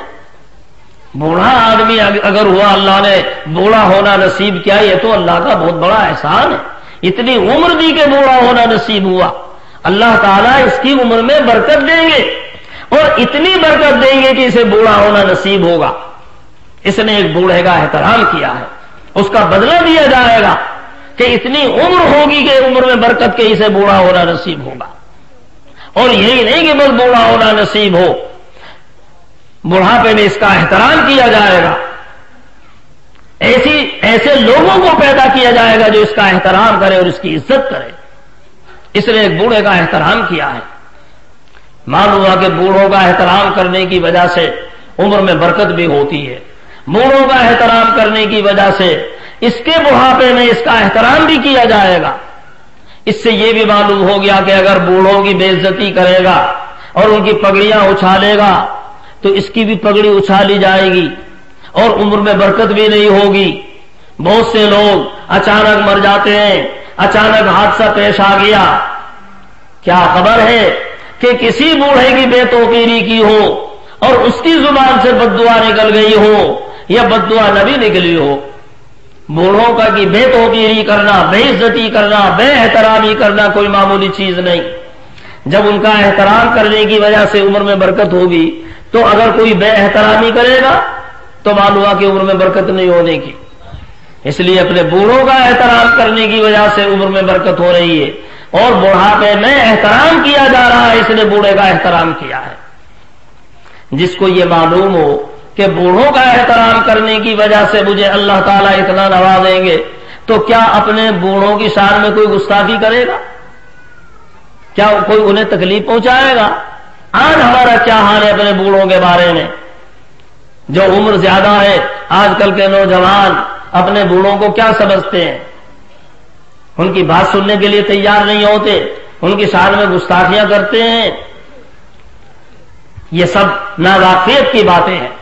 بوڑھا آدمی اگر ہوا اللہ نے بوڑھا ہونا نصیب کیا، یہ تو اللہ کا بہت بڑا احسان ہے، اتنی عمر دی کہ بوڑھا ہونا نصیب ہوا، اللہ تعالیٰ اس کی عمر میں برکت دیں گے اور اتنی برکت دیں گے کہ اسے بوڑھا ہونا نصیب ہوگا۔ اس نے ایک بوڑھے کا احترام کیا ہے، اس کا بدلہ دیا جائے گا کہ اتنی عمر ہوگی کہ عمر میں برکت کے اسے بوڑھا ہونا نصیب ہوگا۔ اور یہی نہیں کہ بس بوڑھا ہونا نصیب ہو، بڑھاپے میں اس کا احترام کیا جائے گا، ایسے لوگوں کو پیدا کیا جائے گا جو اس کا احترام کرے اور اس کی عزت کرے۔ اس نے ایک بوڑھے کا احترام کیا ہے۔ معلوم ہوا کہ بوڑھوں کا احترام کرنے کی وجہ سے عمر میں برکت بھی ہوتی ہے، بوڑھوں کا احترام کرنے کی وجہ سے اس کے بڑھاپے میں اس کا احترام بھی کیا جائے گا۔ اس سے یہ بھی معلوم ہو گیا کہ اگر بوڑھوں کی بے عزتی کرے گا اور ان کی پگڑیاں اچھالے گا تو اس کی بھی پگڑی اچھالی جائے گی اور عمر میں برکت بھی نہیں ہوگی۔ بہت سے لوگ اچانک مر جاتے ہیں، اچانک حادثہ پیش آ گیا، کیا خبر ہے کہ کسی بوڑھے کی بے توقیری کی ہو اور اس کی زبان سے بد دعا نکل گئی ہو یا بد دعا نبی نکلی ہو۔ بوڑھوں کا کی بے توقیری کرنا، بے عزتی کرنا، بے احترامی کرنا کوئی معمولی چیز نہیں۔ جب ان کا احترام کرنے کی وجہ سے عمر میں برکت ہوگی تو اگر کوئی بے احترامی کرے گا تو معلوم ہے کہ عمر میں برکت نہیں ہونے کی۔ اس لیے اپنے بوڑھوں کا احترام کرنے کی وجہ سے عمر میں برکت ہو رہی ہے اور بڑھاپے میں احترام کیا جا رہا ہے، اس نے بوڑھے کا احترام کیا ہے۔ جس کو یہ معلوم ہو کہ بوڑھوں کا احترام کرنے کی وجہ سے مجھے اللہ تعالیٰ اتنا نوازیں گے، تو کیا اپنے بوڑھوں کی شان میں کوئی گستاخی کرے گا؟ کیا کوئی انہیں تکلیف پہنچائے گا؟ آج ہمارا کیا حال ہے اپنے بوڑھوں کے بارے میں؟ جو عمر زیادہ ہے، آج کل کے نوجوان اپنے بوڑھوں کو کیا سمجھتے ہیں؟ ان کی بات سننے کے لیے تیار نہیں ہوتے، ان کی شان میں گستاخیاں کرتے ہیں۔ یہ سب ناواقفیت کی باتیں ہیں۔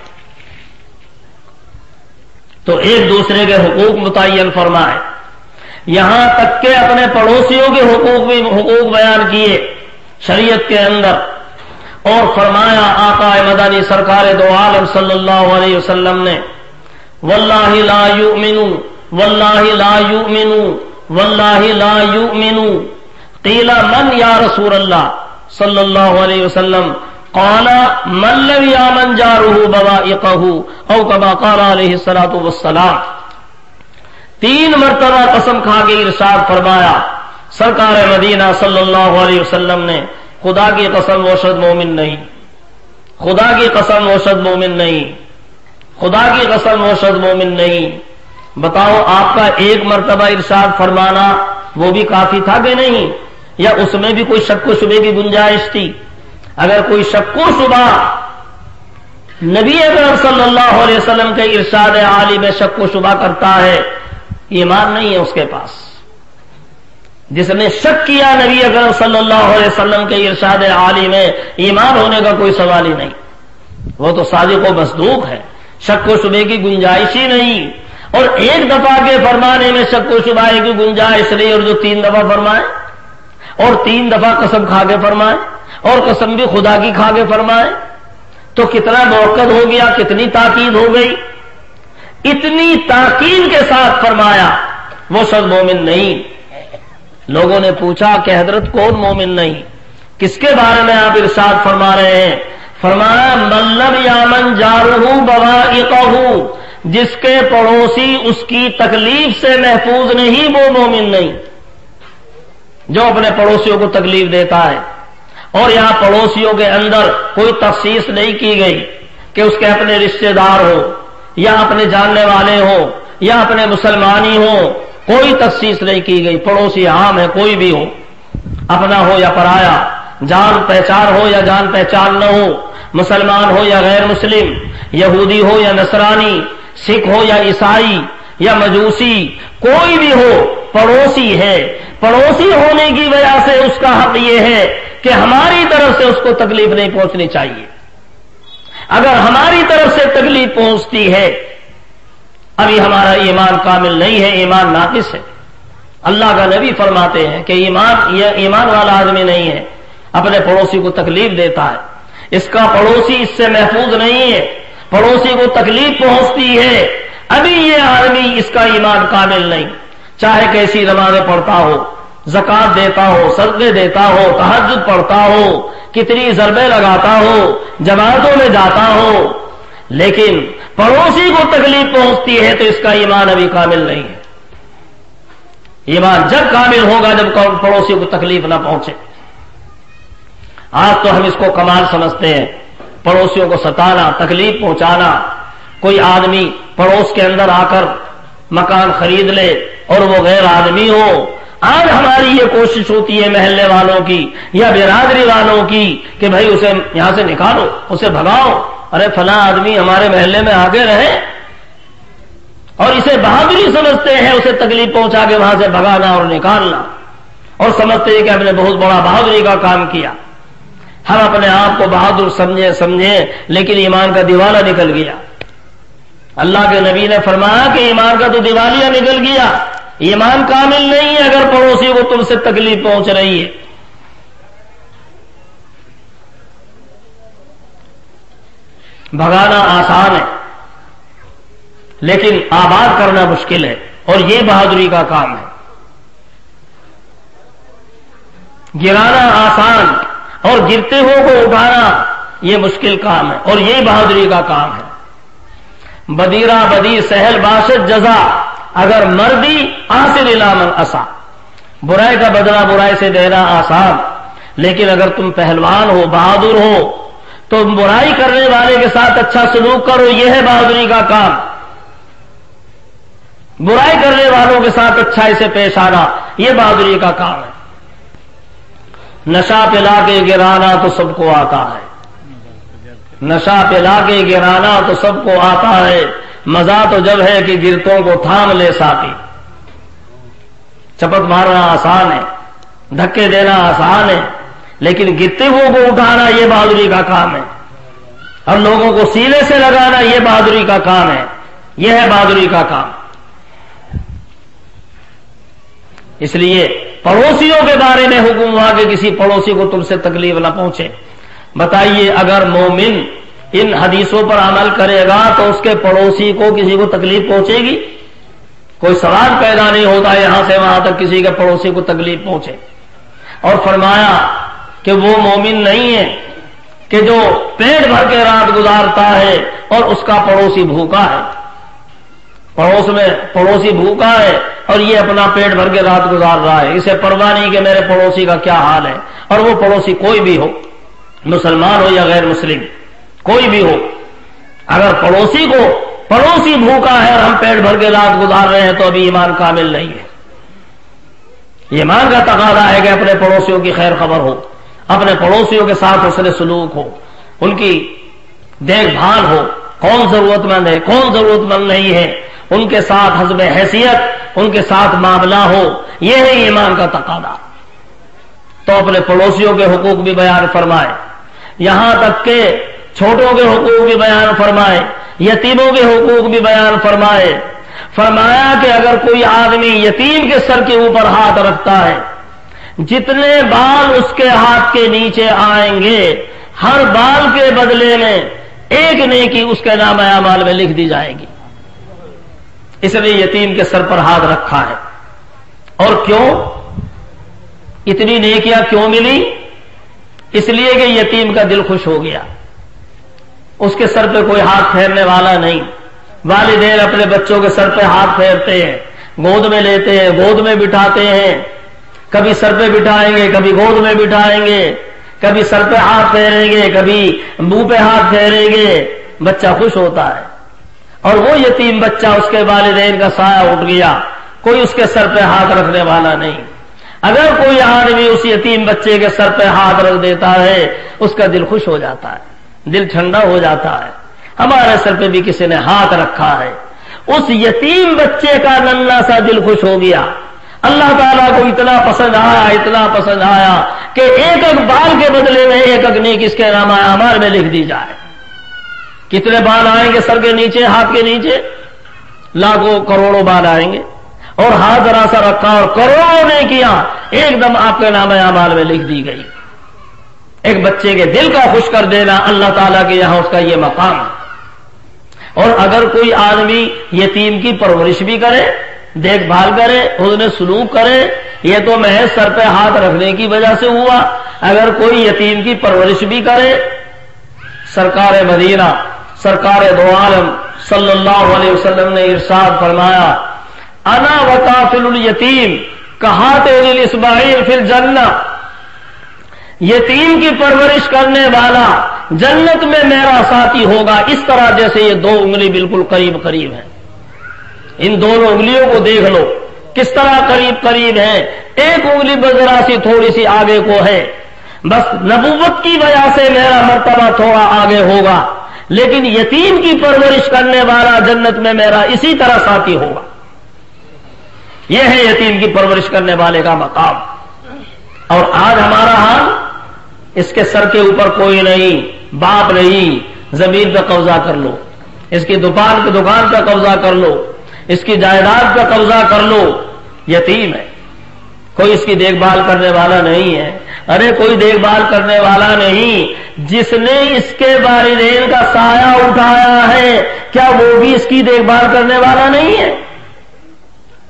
تو ایک دوسرے کے حقوق متعین فرمائے، یہاں تک کہ اپنے پڑوسیوں کے حقوق بیان کیے شریعت کے اندر، اور فرمایا آقا مدنی سرکار دو عالم صلی اللہ علیہ وسلم نے واللہ لا یؤمنو واللہ لا یؤمنو واللہ لا یؤمنو قیل من یا رسول اللہ صلی اللہ علیہ وسلم قال من لم یامن جارہ بوائقہ او کما قال علیہ الصلوۃ والسلام. 3 مرتبہ قسم کھا کے ارشاد فرمایا سرکار مدینہ صلی اللہ علیہ وسلم نے، خدا کی قسم وہ شخص مومن نہیں، خدا کی قسم وہ شخص مومن نہیں، خدا کی قسم وہ شخص مومن نہیں. بتاؤ آپ کا 1 مرتبہ ارشاد فرمانا وہ بھی کافی تھا کہ نہیں، یا اس میں بھی کوئی شک و شبے کی گنجائش تھی؟ اگر کوئی شک و شبہ نبی اکرم صلی اللہ علیہ وسلم کے ارشاد عالی میں شک و شبہ کرتا ہے، ایمان نہیں ہے اس کے پاس. جس نے شک کیا نبی اکرم صلی اللہ علیہ وسلم کے ارشاد عالی میں، ایمان ہونے کا کوئی سوال ہی نہیں، وہ تو صادق و مصدوق ہے، شک و شبے کی گنجائش ہی نہیں. اور 1 دفعہ کے فرمانے میں شک و شبہ کی گنجائش نہیں، اور جو 3 دفعہ فرمائے اور 3 دفعہ قسم کھا کے فرمائے اور قسم بھی خدا کی کھا کے فرمائے، تو کتنا موقع ہو گیا، کتنی تاکید ہو گئی. اتنی تاکید کے ساتھ فرمایا وہ شخص مومن نہیں. لوگوں نے پوچھا کہ حضرت کون مومن نہیں، کس کے بارے میں آپ ارشاد فرما رہے ہیں؟ فرمایا من لم یامن جارہ بوائقہ، جس کے پڑوسی اس کی تکلیف سے محفوظ نہیں وہ مومن نہیں. جو اپنے پڑوسیوں کو تکلیف دیتا ہے، اور یہاں پڑوسیوں کے اندر کوئی تخصیص نہیں کی گئی کہ اس کے اپنے رشتہ دار ہو یا اپنے جاننے والے ہوں یا اپنے مسلمانی ہوں، کوئی تخصیص نہیں کی گئی. پڑوسی عام ہے، کوئی بھی ہو، اپنا ہو یا پرایا، جان پہچان ہو یا جان پہچان نہ ہو، مسلمان ہو یا غیر مسلم، یہودی ہو یا نصرانی، سکھ ہو یا عیسائی یا مجوسی، کوئی بھی ہو پڑوسی ہے. پڑوسی ہونے کی وجہ سے اس کا حق یہ ہے کہ ہماری طرف سے اس کو تکلیف نہیں پہنچنی چاہیے. اگر ہماری طرف سے تکلیف پہنچتی ہے، ابھی ہمارا ایمان کامل نہیں ہے، ایمان ناقص ہے. اللہ کا نبی فرماتے ہیں کہ یہ ایمان والا آدمی نہیں ہے، اپنے پڑوسی کو تکلیف دیتا ہے، اس کا پڑوسی اس سے محفوظ نہیں ہے، پڑوسی کو تکلیف پہنچتی ہے، ابھی یہ آدمی اس کا ایمان کامل نہیں. چاہے کیسی نمازیں پڑھتا ہو، زکات دیتا ہو، صدقے دیتا ہو، تہجد پڑھتا ہو، کتنی ضربیں لگاتا ہو، جماعتوں میں جاتا ہو، لیکن پڑوسی کو تکلیف پہنچتی ہے تو اس کا ایمان ابھی کامل نہیں ہے. ایمان جب کامل ہوگا جب پڑوسی کو تکلیف نہ پہنچے. آج تو ہم اس کو کمال سمجھتے ہیں، پڑوسیوں کو ستانا، تکلیف پہنچانا. کوئی آدمی پڑوس کے اندر آ کر مکان خرید لے اور وہ غیر آدمی ہو. آج ہماری یہ کوشش ہوتی ہے محلے والوں کی یا برادری والوں کی کہ بھائی اسے یہاں سے نکالو، اسے بھگاؤ. ارے فلاں آدمی ہمارے محلے میں آگے رہے، اور اسے بہادری سمجھتے ہیں اسے تکلیف پہنچا کے وہاں سے بھگانا اور نکالنا، اور سمجھتے ہیں کہ ہم نے بہت بڑا بہادری کا کام کیا. ہم اپنے آپ کو بہادر سمجھے لیکن ایمان کا دیوالا نکل گیا. اللہ کے نبی نے فرمایا کہ ایمان کا تو دیوالیہ نکل گیا، ایمان کامل نہیں ہے اگر پڑوسی کو تم سے تکلیف پہنچ رہی ہے. بھگانا آسان ہے لیکن آباد کرنا مشکل ہے، اور یہ بہادری کا کام ہے. گرانا آسان اور گرتے ہو کو اٹھانا یہ مشکل کام ہے، اور یہ بہادری کا کام ہے. بدیرہ بدی سہل باشد جزا، اگر مردی آصل من اسا، برائی کا بدلہ برائی سے دینا آسان، لیکن اگر تم پہلوان ہو، بہادر ہو، تو برائی کرنے والے کے ساتھ اچھا سلوک کرو، یہ ہے بہادری کا کام. برائی کرنے والوں کے ساتھ اچھائی سے پیش آنا یہ بہادری کا کام ہے. نشہ پلا کے گرانا تو سب کو آتا ہے، نشہ پلا کے گرانا تو سب کو آتا ہے، مزہ تو جب ہے کہ گرتوں کو تھام لے ساتھی. چپت مارنا آسان ہے، دھکے دینا آسان ہے، لیکن گرتے ہوئے کو اٹھانا یہ بہادری کا کام ہے، اور لوگوں کو سینے سے لگانا یہ بہادری کا کام ہے. یہ ہے بہادری کا کام. اس لیے پڑوسیوں کے بارے میں حکم ہوا کہ کسی پڑوسی کو تم سے تکلیف نہ پہنچے. بتائیے اگر مومن ان حدیثوں پر عمل کرے گا تو اس کے پڑوسی کو کسی کو تکلیف پہنچے گی؟ کوئی سوال پیدا نہیں ہوتا یہاں سے وہاں تک کسی کے پڑوسی کو تکلیف پہنچے. اور فرمایا کہ وہ مومن نہیں ہے کہ جو پیٹ بھر کے رات گزارتا ہے اور اس کا پڑوسی بھوکا ہے، پڑوسی بھوکا ہے اور یہ اپنا پیٹ بھر کے رات گزار رہا ہے، اسے پرواہ نہیں کہ میرے پڑوسی کا کیا حال ہے۔ اور وہ پڑوسی کوئی بھی ہو، مسلمان ہو یا غیر مسلم، کوئی بھی ہو، اگر پڑوسی بھوکا ہے اور ہم پیٹ بھر کے رات گزار رہے ہیں تو ابھی ایمان کامل نہیں ہے۔ ایمان کا تقاضا ہے کہ اپنے پڑوسیوں کی خیر خبر ہو، اپنے پڑوسیوں کے ساتھ حسن سلوک ہو، ان کی دیکھ بھال ہو، کون ضرورت مند ہے کون ضرورت مند نہیں ہے، ان کے ساتھ حسب حیثیت ان کے ساتھ معاملہ ہو، یہ ہے ایمان کا تقاضا۔ تو اپنے پڑوسیوں کے حقوق بھی بیان فرمائے، یہاں تک کہ چھوٹوں کے حقوق بھی بیان فرمائے، یتیموں کے حقوق بھی بیان فرمائے۔ فرمایا کہ اگر کوئی آدمی یتیم کے سر کے اوپر ہاتھ رکھتا ہے، جتنے بال اس کے ہاتھ کے نیچے آئیں گے ہر بال کے بدلے میں ایک نیکی اس کے نام اعمال میں لکھ دی جائے گی۔ اس نے یتیم کے سر پر ہاتھ رکھا ہے، اور کیوں اتنی نیکیاں کیوں ملی؟ اس لیے کہ یتیم کا دل خوش ہو گیا، اس کے سر پہ کوئی ہاتھ پھیرنے والا نہیں۔ والدین اپنے بچوں کے سر پہ ہاتھ پھیرتے ہیں، گود میں لیتے ہیں، گود میں بٹھاتے ہیں، کبھی سر پہ بٹھائیں گے کبھی گود میں بٹھائیں گے، کبھی سر پہ ہاتھ پھیریں گے کبھی منہ پہ ہاتھ پھیریں گے، بچہ خوش ہوتا ہے۔ اور وہ یتیم بچہ اس کے والدین کا سایہ اٹھ گیا، کوئی اس کے سر پہ ہاتھ رکھنے والا نہیں۔ اگر کوئی آدمی اس یتیم بچے کے سر پہ ہاتھ رکھ دیتا ہے اس کا دل خوش ہو جاتا ہے، دل ٹھنڈا ہو جاتا ہے۔ ہمارے سر پہ بھی کسی نے ہاتھ رکھا ہے، اس یتیم بچے کا ننھا سا دل خوش ہو گیا۔ اللہ تعالیٰ کو اتنا پسند آیا کہ ایک ایک بال کے بدلے میں ایک ایک نیک اس کے نام اعمال میں لکھ دی جائے۔ کتنے بال آئیں گے سر کے نیچے، ہاتھ کے نیچے؟ لاکھوں کروڑوں بال آئیں گے، اور ہاتھ ذرا سا رکھا اور کروڑوں نیکیاں ایک دم آپ کے نام اعمال میں لکھ دی گئی۔ ایک بچے کے دل کا خوش کر دینا اللہ تعالیٰ کے یہاں اس کا یہ مقام ہے۔ اور اگر کوئی آدمی یتیم کی پرورش بھی کرے، دیکھ بھال کرے، حسن سلوک کرے، یہ تو محض سر پہ ہاتھ رکھنے کی وجہ سے ہوا۔ اگر کوئی یتیم کی پرورش بھی کرے، سرکار مدینہ سرکار دو عالم صلی اللہ علیہ وسلم نے ارشاد فرمایا، انا وکافل الیتیم کہاتین الاصبعین فی الجنہ، یتیم کی پرورش کرنے والا جنت میں میرا ساتھی ہوگا اس طرح جیسے یہ دو انگلی بالکل قریب قریب ہیں۔ ان دونوں انگلیوں کو دیکھ لو کس طرح قریب قریب ہیں، ایک انگلی ذرا سی تھوڑی سی آگے کو ہے، بس نبوت کی وجہ سے میرا مرتبہ تھوڑا آگے ہوگا، لیکن یتیم کی پرورش کرنے والا جنت میں میرا اسی طرح ساتھی ہوگا۔ یہ ہے یتیم کی پرورش کرنے والے کا مقام۔ اور آج ہمارا حال، اس کے سر کے اوپر کوئی نہیں، باپ نہیں، زمین پہ قبضہ کر لو، اس کی دکان پہ قبضہ کر لو، اس کی جائیداد پہ قبضہ کر لو، یتیم ہے، کوئی اس کی دیکھ بھال کرنے والا نہیں ہے۔ ارے کوئی دیکھ بھال کرنے والا نہیں، جس نے اس کے والدین کا سایہ اٹھایا ہے کیا وہ بھی اس کی دیکھ بھال کرنے والا نہیں ہے؟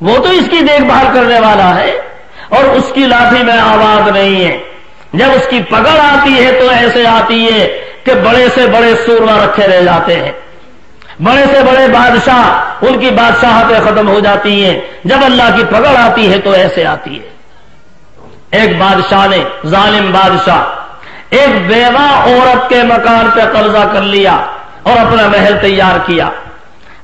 وہ تو اس کی دیکھ بھال کرنے والا ہے، اور اس کی لاٹھی میں آواز نہیں ہے۔ جب اس کی پکڑ آتی ہے تو ایسے آتی ہے کہ بڑے سے بڑے سورما رکھے رہ جاتے ہیں، بڑے سے بڑے بادشاہ ان کی بادشاہتیں ختم ہو جاتی ہیں۔ جب اللہ کی پکڑ آتی ہے تو ایسے آتی ہے۔ ایک بادشاہ نے، ظالم بادشاہ، ایک بیوہ عورت کے مکان پہ قبضہ کر لیا اور اپنا محل تیار کیا۔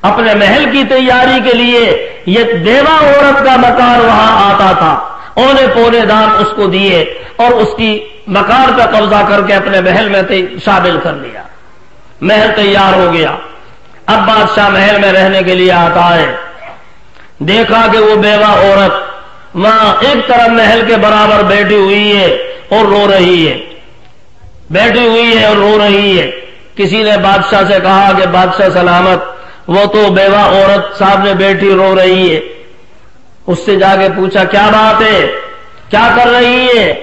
اپنے محل کی تیاری کے لیے یہ بیوہ عورت کا مکان وہاں آتا تھا، اونے پونے دام اس کو دیے اور اس کی مکان پہ قبضہ کر کے اپنے محل میں شامل کر لیا۔ محل تیار ہو گیا، اب بادشاہ محل میں رہنے کے لیے آتا ہے، دیکھا کہ وہ بیوہ عورت وہاں ایک طرف محل کے برابر بیٹھی ہوئی ہے اور رو رہی ہے، بیٹھی ہوئی ہے اور رو رہی ہے۔ کسی نے بادشاہ سے کہا کہ بادشاہ سلامت، وہ تو بیوہ عورت سامنے بیٹھی رو رہی ہے۔ اس سے جا کے پوچھا کیا بات ہے، کیا کر رہی ہے؟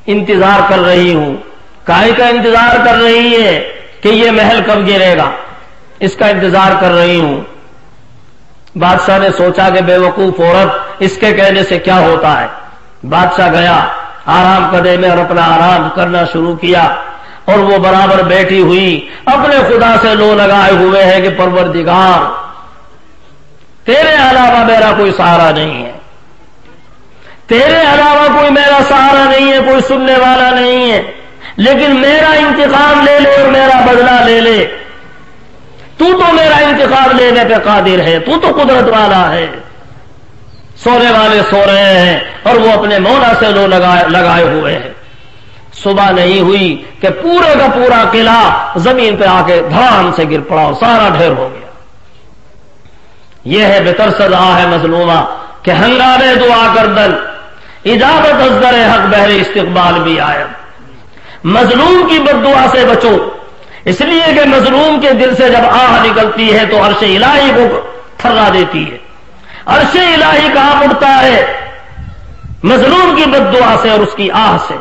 انتظار کر رہی ہوں۔ کائے کا انتظار کر رہی ہے؟ کہ یہ محل کب گرے گا، اس کا انتظار کر رہی ہوں۔ بادشاہ نے سوچا کہ بے وقوف عورت، اس کے کہنے سے کیا ہوتا ہے۔ بادشاہ گیا، آرام کدے میں اور اپنا آرام کرنا شروع کیا، اور وہ برابر بیٹھی ہوئی اپنے خدا سے لو لگائے ہوئے ہے کہ پروردگار تیرے علاوہ میرا کوئی سہارا نہیں ہے، تیرے علاوہ کوئی میرا سہارا نہیں ہے، کوئی سننے والا نہیں ہے، لیکن میرا انتقام لے لے اور میرا بدلہ لے لے، تو میرا انتقام لینے پہ قادر ہے، تو قدرت والا ہے۔ سونے والے سو رہے ہیں اور وہ اپنے مولا سے لو لگائے ہوئے ہیں۔ صبح نہیں ہوئی کہ پورے کا پورا قلعہ زمین پہ آ کے دھڑام سے گر پڑا اور سارا ڈھیر ہو گیا۔ یہ ہے بترسد آہ مظلومہ کہ ہنگامے دعا کردن اجابت ازدر حق بہر استقبال بھی آئے۔ مظلوم کی بد دعا سے بچو، اس لیے کہ مظلوم کے دل سے جب آہ نکلتی ہے تو عرش الہی کو تھرا دیتی ہے، عرش الہی کہاں اٹھتا ہے؟ مظلوم کی بد دعا سے اور اس کی آہ سے۔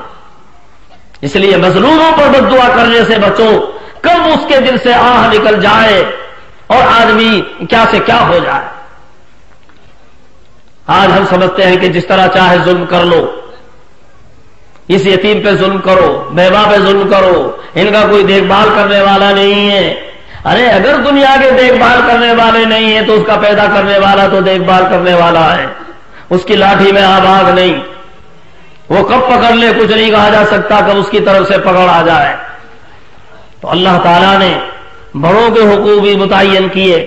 اس لیے مظلوموں پر بد دعا کرنے سے بچو، کب اس کے دل سے آہ نکل جائے اور آدمی کیا سے کیا ہو جائے۔ آج ہم سمجھتے ہیں کہ جس طرح چاہے ظلم کر لو، اس یتیم پہ ظلم کرو، بیوہ پہ ظلم کرو، ان کا کوئی دیکھ بھال کرنے والا نہیں ہے۔ ارے اگر دنیا کے دیکھ بھال کرنے والے نہیں ہیں تو اس کا پیدا کرنے والا تو دیکھ بھال کرنے والا ہے۔ اس کی لاٹھی میں آگ آگ نہیں، وہ کب پکڑ لے کچھ نہیں کہا جا سکتا، کب اس کی طرف سے پکڑ آ جائے۔ تو اللہ تعالیٰ نے بڑوں کے حقوق بھی متعین کیے،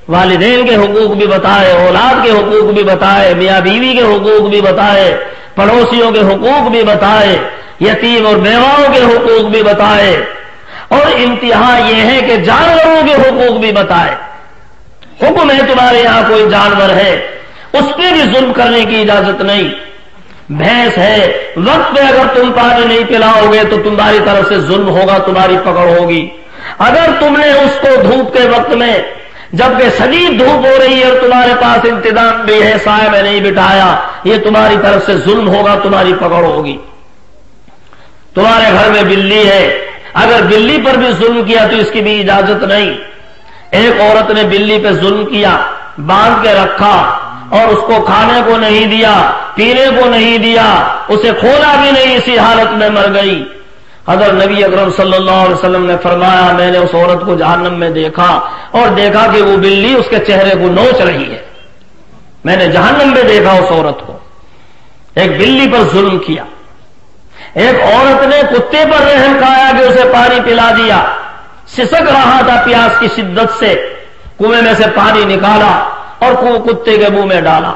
والدین کے حقوق بھی بتائے، اولاد کے حقوق بھی بتائے، میاں بیوی کے حقوق بھی بتائے، پڑوسیوں کے حقوق بھی بتائے، یتیم اور بیواؤں کے حقوق بھی بتائے، اور انتہا یہ ہے کہ جانوروں کے حقوق بھی بتائے۔ حکم ہے تمہارے یہاں کوئی جانور ہے اس پہ بھی ظلم کرنے کی اجازت نہیں۔ بھینس ہے، وقت پہ اگر تم پانی نہیں پلاؤ گے تو تمہاری طرف سے ظلم ہوگا، تمہاری پکڑ ہوگی۔ اگر تم نے اس کو دھوپ کے وقت میں جبکہ شدید دھوپ ہو رہی ہے اور تمہارے پاس انتظام بھی ہے، سائے میں نہیں بٹھایا، یہ تمہاری طرف سے ظلم ہوگا، تمہاری پکڑ ہوگی۔ تمہارے گھر میں بلی ہے، اگر بلی پر بھی ظلم کیا تو اس کی بھی اجازت نہیں۔ ایک عورت نے بلی پہ ظلم کیا، باندھ کے رکھا اور اس کو کھانے کو نہیں دیا، پینے کو نہیں دیا، اسے کھولا بھی نہیں، اسی حالت میں مر گئی۔ حضرت نبی اکرم صلی اللہ علیہ وسلم نے فرمایا میں نے اس عورت کو جہنم میں دیکھا اور دیکھا کہ وہ بلی اس کے چہرے کو نوچ رہی ہے۔ میں نے جہنم میں دیکھا اس عورت کو، ایک بلی پر ظلم کیا۔ ایک عورت نے کتے پر رحم کھایا کہ اسے پانی پلا دیا، سسک رہا تھا پیاس کی شدت سے، کنویں میں سے پانی نکالا اور کتے کے منہ میں ڈالا،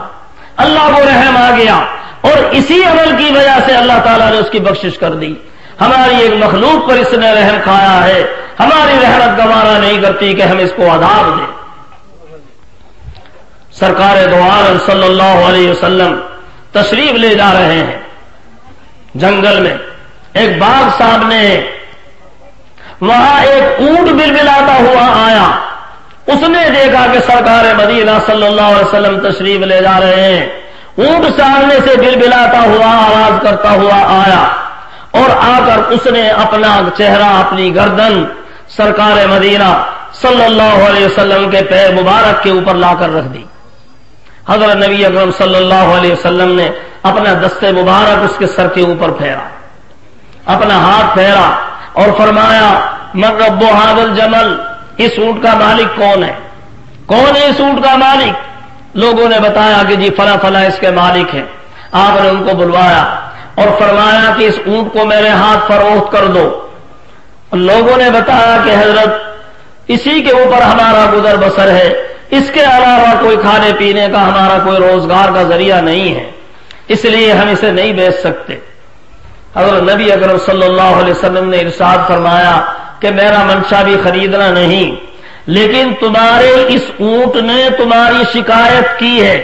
اللہ کو رحم آ گیا اور اسی عمل کی وجہ سے اللہ تعالیٰ نے اس کی بخشش کر دی۔ ہماری ایک مخلوق پر اس نے رحم کھایا ہے، ہماری رحمت گوارا نہیں کرتی کہ ہم اس کو عذاب دیں۔ سرکار دو عالم صلی اللہ علیہ وسلم تشریف لے جا رہے ہیں جنگل میں، ایک باغ سامنے ہے، وہاں ایک اونٹ بلبلاتا ہوا آیا۔ اس نے دیکھا کہ سرکار مدینہ صلی اللہ علیہ وسلم تشریف لے جا رہے ہیں، اونٹ سامنے سے بلبلاتا ہوا آواز کرتا ہوا آیا اور آ کر اس نے اپنا چہرہ، اپنی گردن سرکار مدینہ صلی اللہ علیہ وسلم کے پیر مبارک کے اوپر لا کر رکھ دی۔ حضرت نبی اکرم صلی اللہ علیہ وسلم نے اپنا دست مبارک اس کے سر کے اوپر پھیرا، اپنا ہاتھ پھیرا اور فرمایا من رب ھذا الجمل، اس اونٹ کا مالک کون ہے؟ کون ہے اس اونٹ کا مالک؟ لوگوں نے بتایا کہ جی فلاں فلاں اس کے مالک ہیں۔ آپ نے ان کو بلوایا اور فرمایا کہ اس اونٹ کو میرے ہاتھ فروخت کر دو۔ لوگوں نے بتایا کہ حضرت اسی کے اوپر ہمارا گزر بسر ہے، اس کے علاوہ کوئی کھانے پینے کا ہمارا کوئی روزگار کا ذریعہ نہیں ہے، اس لیے ہم اسے نہیں بیچ سکتے۔ حضرت نبی اکرم صلی اللہ علیہ وسلم نے ارشاد فرمایا کہ میرا منشا بھی خریدنا نہیں، لیکن تمہارے اس اونٹ نے تمہاری شکایت کی ہے۔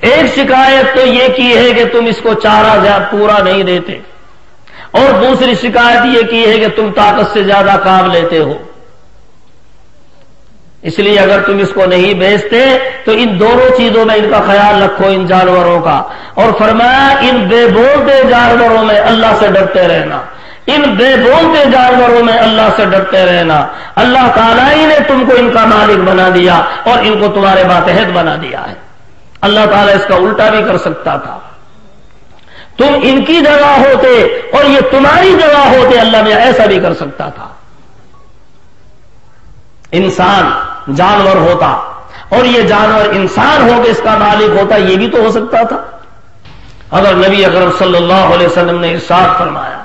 ایک شکایت تو یہ کی ہے کہ تم اس کو چارہ پورا نہیں دیتے، اور دوسری شکایت یہ کی ہے کہ تم طاقت سے زیادہ کام لیتے ہو، اس لیے اگر تم اس کو نہیں بیچتے تو ان دونوں چیزوں میں ان کا خیال رکھو، ان جانوروں کا۔ اور فرمایا ان بے بولتے جانوروں میں اللہ سے ڈرتے رہنا، ان بے بولتے جانوروں میں اللہ سے ڈرتے رہنا۔ اللہ تعالیٰ ہی نے تم کو ان کا مالک بنا دیا اور ان کو تمہارے ماتحت بنا دیا ہے۔ اللہ تعالیٰ اس کا الٹا بھی کر سکتا تھا، تم ان کی جگہ ہوتے اور یہ تمہاری جگہ ہوتے، اللہ نے ایسا بھی کر سکتا تھا۔ انسان جانور ہوتا اور یہ جانور انسان ہو کے اس کا مالک ہوتا، یہ بھی تو ہو سکتا تھا۔ اگر نبی اکرم صلی اللہ علیہ وسلم نے ارشاد فرمایا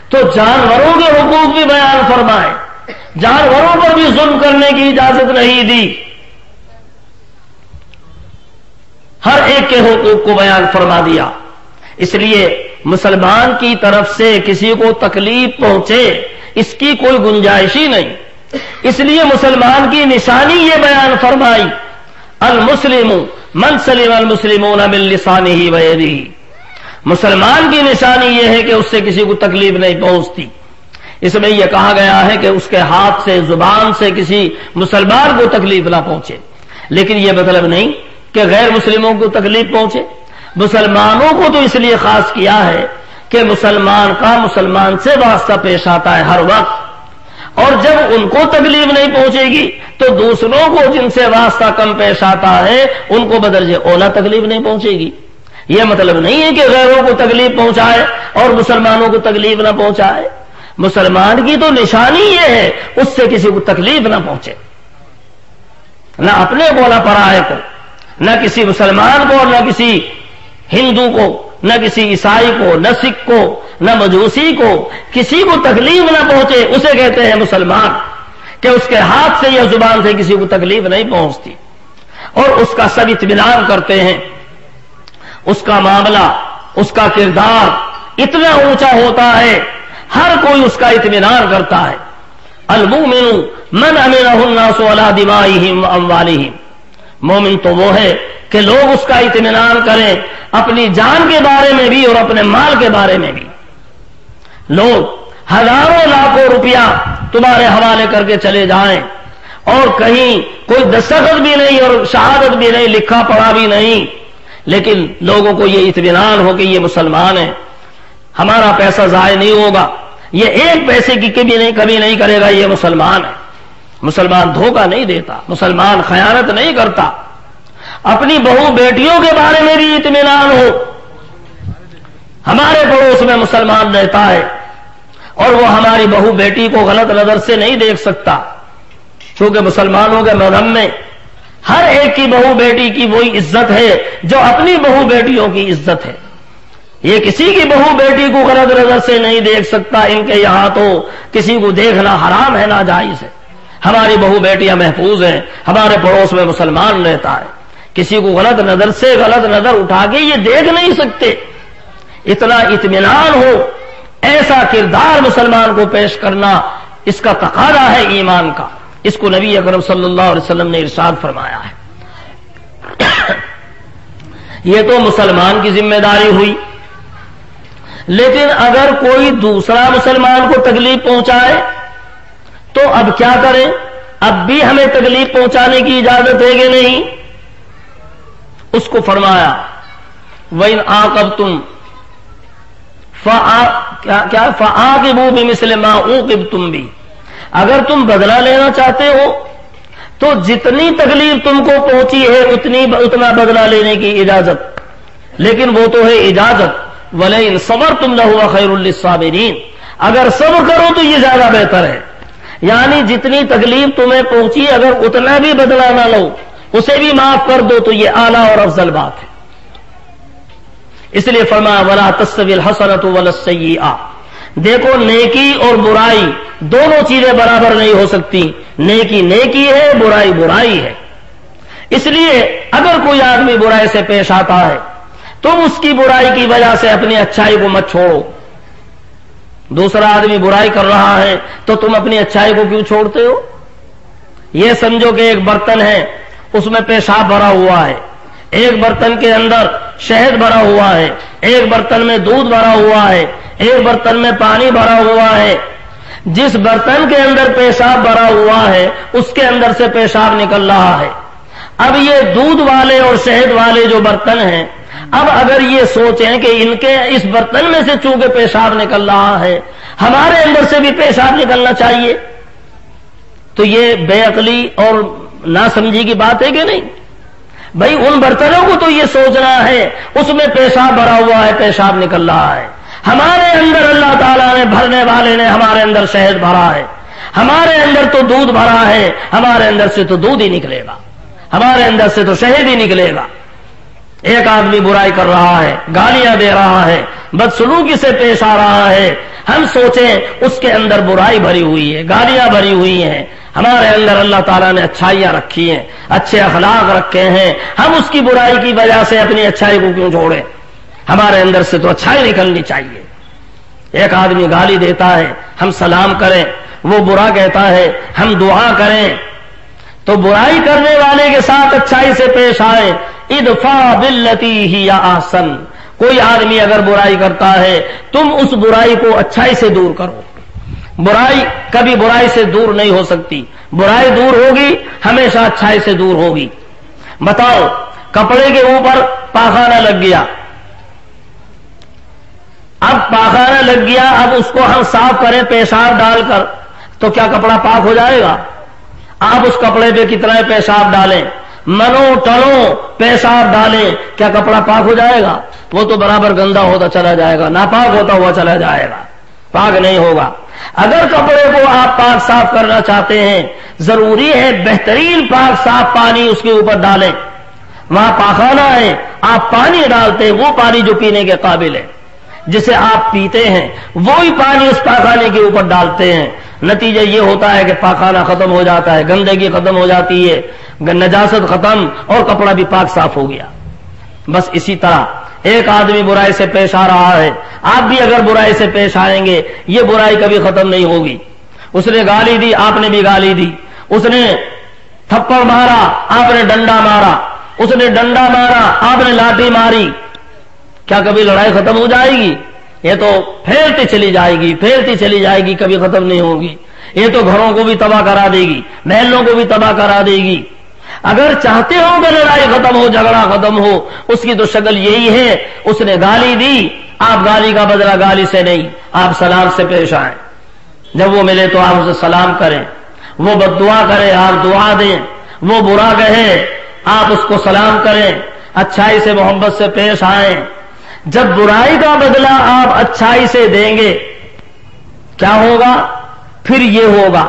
تو جانوروں کے حقوق بھی بیان فرمائے، جانوروں پر بھی ظلم کرنے کی اجازت نہیں دی، ہر ایک کے حقوق کو بیان فرما دیا۔ اس لیے مسلمان کی طرف سے کسی کو تکلیف پہنچے اس کی کوئی گنجائش ہی نہیں، اس لیے مسلمان کی نشانی یہ بیان فرمائی، المسلم من سلم المسلمون من لسانہ و یدہ، مسلمان کی نشانی یہ ہے کہ اس سے کسی کو تکلیف نہیں پہنچتی۔ اس میں یہ کہا گیا ہے کہ اس کے ہاتھ سے زبان سے کسی مسلمان کو تکلیف نہ پہنچے، لیکن یہ مطلب نہیں کہ غیر مسلموں کو تکلیف پہنچے۔ مسلمانوں کو تو اس لیے خاص کیا ہے کہ مسلمان کا مسلمان سے واسطہ پیش آتا ہے ہر وقت، اور جب ان کو تکلیف نہیں پہنچے گی تو دوسروں کو جن سے واسطہ کم پیش آتا ہے ان کو بدرجے اولا تکلیف نہیں پہنچے گی۔ یہ مطلب نہیں ہے کہ غیروں کو تکلیف پہنچائے اور مسلمانوں کو تکلیف نہ پہنچائے، مسلمان کی تو نشانی یہ ہے اس سے کسی کو تکلیف نہ پہنچے، نہ اپنے کو نہ پرائے کو، نہ کسی مسلمان کو نہ کسی ہندو کو، نہ کسی عیسائی کو، نہ سکھ کو، نہ مجوسی کو، کسی کو تکلیف نہ پہنچے، اسے کہتے ہیں مسلمان، کہ اس کے ہاتھ سے یا زبان سے کسی کو تکلیف نہیں پہنچتی، اور اس کا سب اطمینان کرتے ہیں۔ اس کا معاملہ، اس کا کردار اتنا اونچا ہوتا ہے، ہر کوئی اس کا اطمینان کرتا ہے۔ المؤمن من امنہ الناس علی دمائہم واموالہم، مومن تو وہ ہے کہ لوگ اس کا اطمینان کریں اپنی جان کے بارے میں بھی اور اپنے مال کے بارے میں بھی۔ لوگ ہزاروں لاکھوں روپیہ تمہارے حوالے کر کے چلے جائیں اور کہیں کوئی دستخط بھی نہیں اور شہادت بھی نہیں، لکھا پڑھا بھی نہیں، لیکن لوگوں کو یہ اطمینان ہو کہ یہ مسلمان ہے، ہمارا پیسہ ضائع نہیں ہوگا، یہ ایک پیسے کی کبھی نہیں کرے گا، یہ مسلمان ہے، مسلمان دھوکہ نہیں دیتا، مسلمان خیانت نہیں کرتا۔ اپنی بہو بیٹیوں کے بارے میں بھی اطمینان ہو، ہمارے پڑوس میں مسلمان رہتا ہے اور وہ ہماری بہو بیٹی کو غلط نظر سے نہیں دیکھ سکتا، کیونکہ مسلمانوں کے مذہب میں ہر ایک کی بہو بیٹی کی وہی عزت ہے جو اپنی بہو بیٹیوں کی عزت ہے۔ یہ کسی کی بہو بیٹی کو غلط نظر سے نہیں دیکھ سکتا، ان کے یہاں تو کسی کو دیکھنا حرام ہے، ناجائز ہے۔ ہماری بہو بیٹیاں محفوظ ہیں، ہمارے پڑوس میں مسلمان رہتا ہے، کسی کو غلط نظر سے غلط نظر اٹھا کے یہ دیکھ نہیں سکتے۔ اتنا اطمینان ہو، ایسا کردار مسلمان کو پیش کرنا اس کا تقاضا ہے ایمان کا۔ اس کو نبی اکرم صلی اللہ علیہ وسلم نے ارشاد فرمایا ہے۔ یہ تو مسلمان کی ذمہ داری ہوئی، لیکن اگر کوئی دوسرا مسلمان کو تکلیف پہنچائے تو اب کیا کریں؟ اب بھی ہمیں تکلیف پہنچانے کی اجازت ہے کہ نہیں؟ اس کو فرمایا وَإِنْ عَاقَبْتُمْ فَعَاقِبُوا بِمِثْلِ مَا عُوقِبْتُمْ بِهِ، اگر تم بدلہ لینا چاہتے ہو تو جتنی تکلیف تم کو پہنچی ہے اتنا بدلہ لینے کی اجازت، لیکن وہ تو ہے اجازت۔ وَلَئِنْ صَبَرْتُمْ لَهُوَ خَيْرٌ لِلصَّابِرِينَ، اگر صبر کرو تو یہ زیادہ بہتر ہے، یعنی جتنی تکلیف تمہیں پہنچی اگر اتنا بھی بدلہ نہ لو، اسے بھی معاف کر دو تو یہ اعلیٰ اور افضل بات ہے۔ اس لیے فرمایا وَلَا تَسْتَوِي الْحَسَنَةُ وَلَا السَّيِّئَةُ، دیکھو نیکی اور برائی دونوں چیزیں برابر نہیں ہو سکتی، نیکی نیکی ہے، برائی برائی ہے۔ اس لیے اگر کوئی آدمی برائی سے پیش آتا ہے تم اس کی برائی کی وجہ سے اپنی اچھائی کو مت چھوڑو۔ دوسرا آدمی برائی کر رہا ہے تو تم اپنی اچھائی کو کیوں چھوڑتے ہو؟ یہ سمجھو کہ ایک برتن ہے، اس میں پیشاب بھرا ہوا ہے، ایک برتن کے اندر شہد بھرا ہوا ہے، ایک برتن میں دودھ بھرا ہوا ہے، ایک برتن میں پانی بھرا ہوا ہے۔ جس برتن کے اندر پیشاب بھرا ہوا ہے اس کے اندر سے پیشاب نکل رہا ہے۔ اب یہ دودھ والے اور شہد والے جو برتن ہیں، اب اگر یہ سوچیں کہ ان کے اس برتن میں سے چونکہ پیشاب نکل رہا ہے ہمارے اندر سے بھی پیشاب نکلنا چاہیے، تو یہ بے عقلی اور ناسمجھی کی بات ہے کہ نہیں؟ بھائی ان برتنوں کو تو یہ سوچنا ہے اس میں پیشاب بھرا ہوا ہے، پیشاب نکل رہا ہے. ہمارے اندر اللہ تعالیٰ نے بھرنے والے نے ہمارے اندر شہد بھرا ہے، ہمارے اندر تو دودھ بھرا ہے، ہمارے اندر سے تو دودھ ہی نکلے گا، ہمارے اندر سے تو شہد ہی نکلے گا. ایک آدمی برائی کر رہا ہے، گالیاں دے رہا ہے، بدسلوکی سے پیش آ رہا ہے، ہم سوچیں اس کے اندر برائی بھری ہوئی ہے، گالیاں بھری ہوئی ہیں. ہمارے اندر اللہ تعالیٰ نے اچھائیاں رکھی ہیں، اچھے اخلاق رکھے ہیں، ہم اس کی برائی کی وجہ سے اپنی اچھائی کو کیوں چھوڑیں؟ ہمارے اندر سے تو اچھائی نکلنی چاہیے. ایک آدمی گالی دیتا ہے، ہم سلام کریں، وہ برا کہتا ہے، ہم دعا کریں. تو برائی کرنے والے کے ساتھ اچھائی سے پیش آئیں. ادفع باللتی ہی احسن. کوئی آدمی اگر برائی کرتا ہے تم اس برائی کو اچھائی سے دور کرو. برائی کبھی برائی سے دور نہیں ہو سکتی، برائی دور ہوگی ہمیشہ اچھائی سے دور ہوگی. بتاؤ کپڑے کے اوپر پاخانہ لگ گیا، اب پاخانہ لگ گیا، اب اس کو ہم صاف کریں پیشاب ڈال کر تو کیا کپڑا پاک ہو جائے گا؟ آپ اس کپڑے پہ کتنا پیشاب ڈالیں، منو ٹنو پیشاب ڈالیں، کیا کپڑا پاک ہو جائے گا؟ وہ تو برابر گندا ہوتا چلا جائے گا، ناپاک ہوتا ہوا چلا جائے گا، پاک نہیں ہوگا. اگر کپڑے کو آپ پاک صاف کرنا چاہتے ہیں ضروری ہے بہترین پاک صاف پانی اس کے اوپر ڈالیں. وہاں پاخانہ ہے، آپ پانی ڈالتے ہیں، وہ پانی جو پینے کے قابل ہے، جسے آپ پیتے ہیں وہی پانی اس پاخانے کے اوپر ڈالتے ہیں. نتیجہ یہ ہوتا ہے کہ پاخانہ ختم ہو جاتا ہے، گندگی ختم ہو جاتی ہے، نجاست ختم اور کپڑا بھی پاک صاف ہو گیا. بس اسی طرح ایک آدمی برائی سے پیش آ رہا ہے، آپ بھی اگر برائی سے پیش آئیں گے یہ برائی کبھی ختم نہیں ہوگی. اس نے گالی دی، آپ نے بھی گالی دی، اس نے تھپڑ مارا، آپ نے ڈنڈا مارا، اس نے ڈنڈا مارا، آپ نے لاٹھی ماری، کیا کبھی لڑائی ختم ہو جائے گی؟ یہ تو پھیلتی چلی جائے گی، پھیلتی چلی جائے گی، کبھی ختم نہیں ہوگی. یہ تو گھروں کو بھی تباہ کرا دے گی، محلوں کو بھی تباہ کرا دے گی. اگر چاہتے ہو کہ لڑائی ختم ہو، جھگڑا ختم ہو، اس کی تو شکل یہی ہے، اس نے گالی دی، آپ گالی کا بدلہ گالی سے نہیں، آپ سلام سے پیش آئیں. جب وہ ملے تو آپ اسے سلام کریں، وہ بد دعا کرے آپ دعا دیں، وہ برا کہے آپ اس کو سلام کریں، اچھائی سے محبت سے پیش آئیں. جب برائی کا بدلہ آپ اچھائی سے دیں گے کیا ہوگا؟ پھر یہ ہوگا.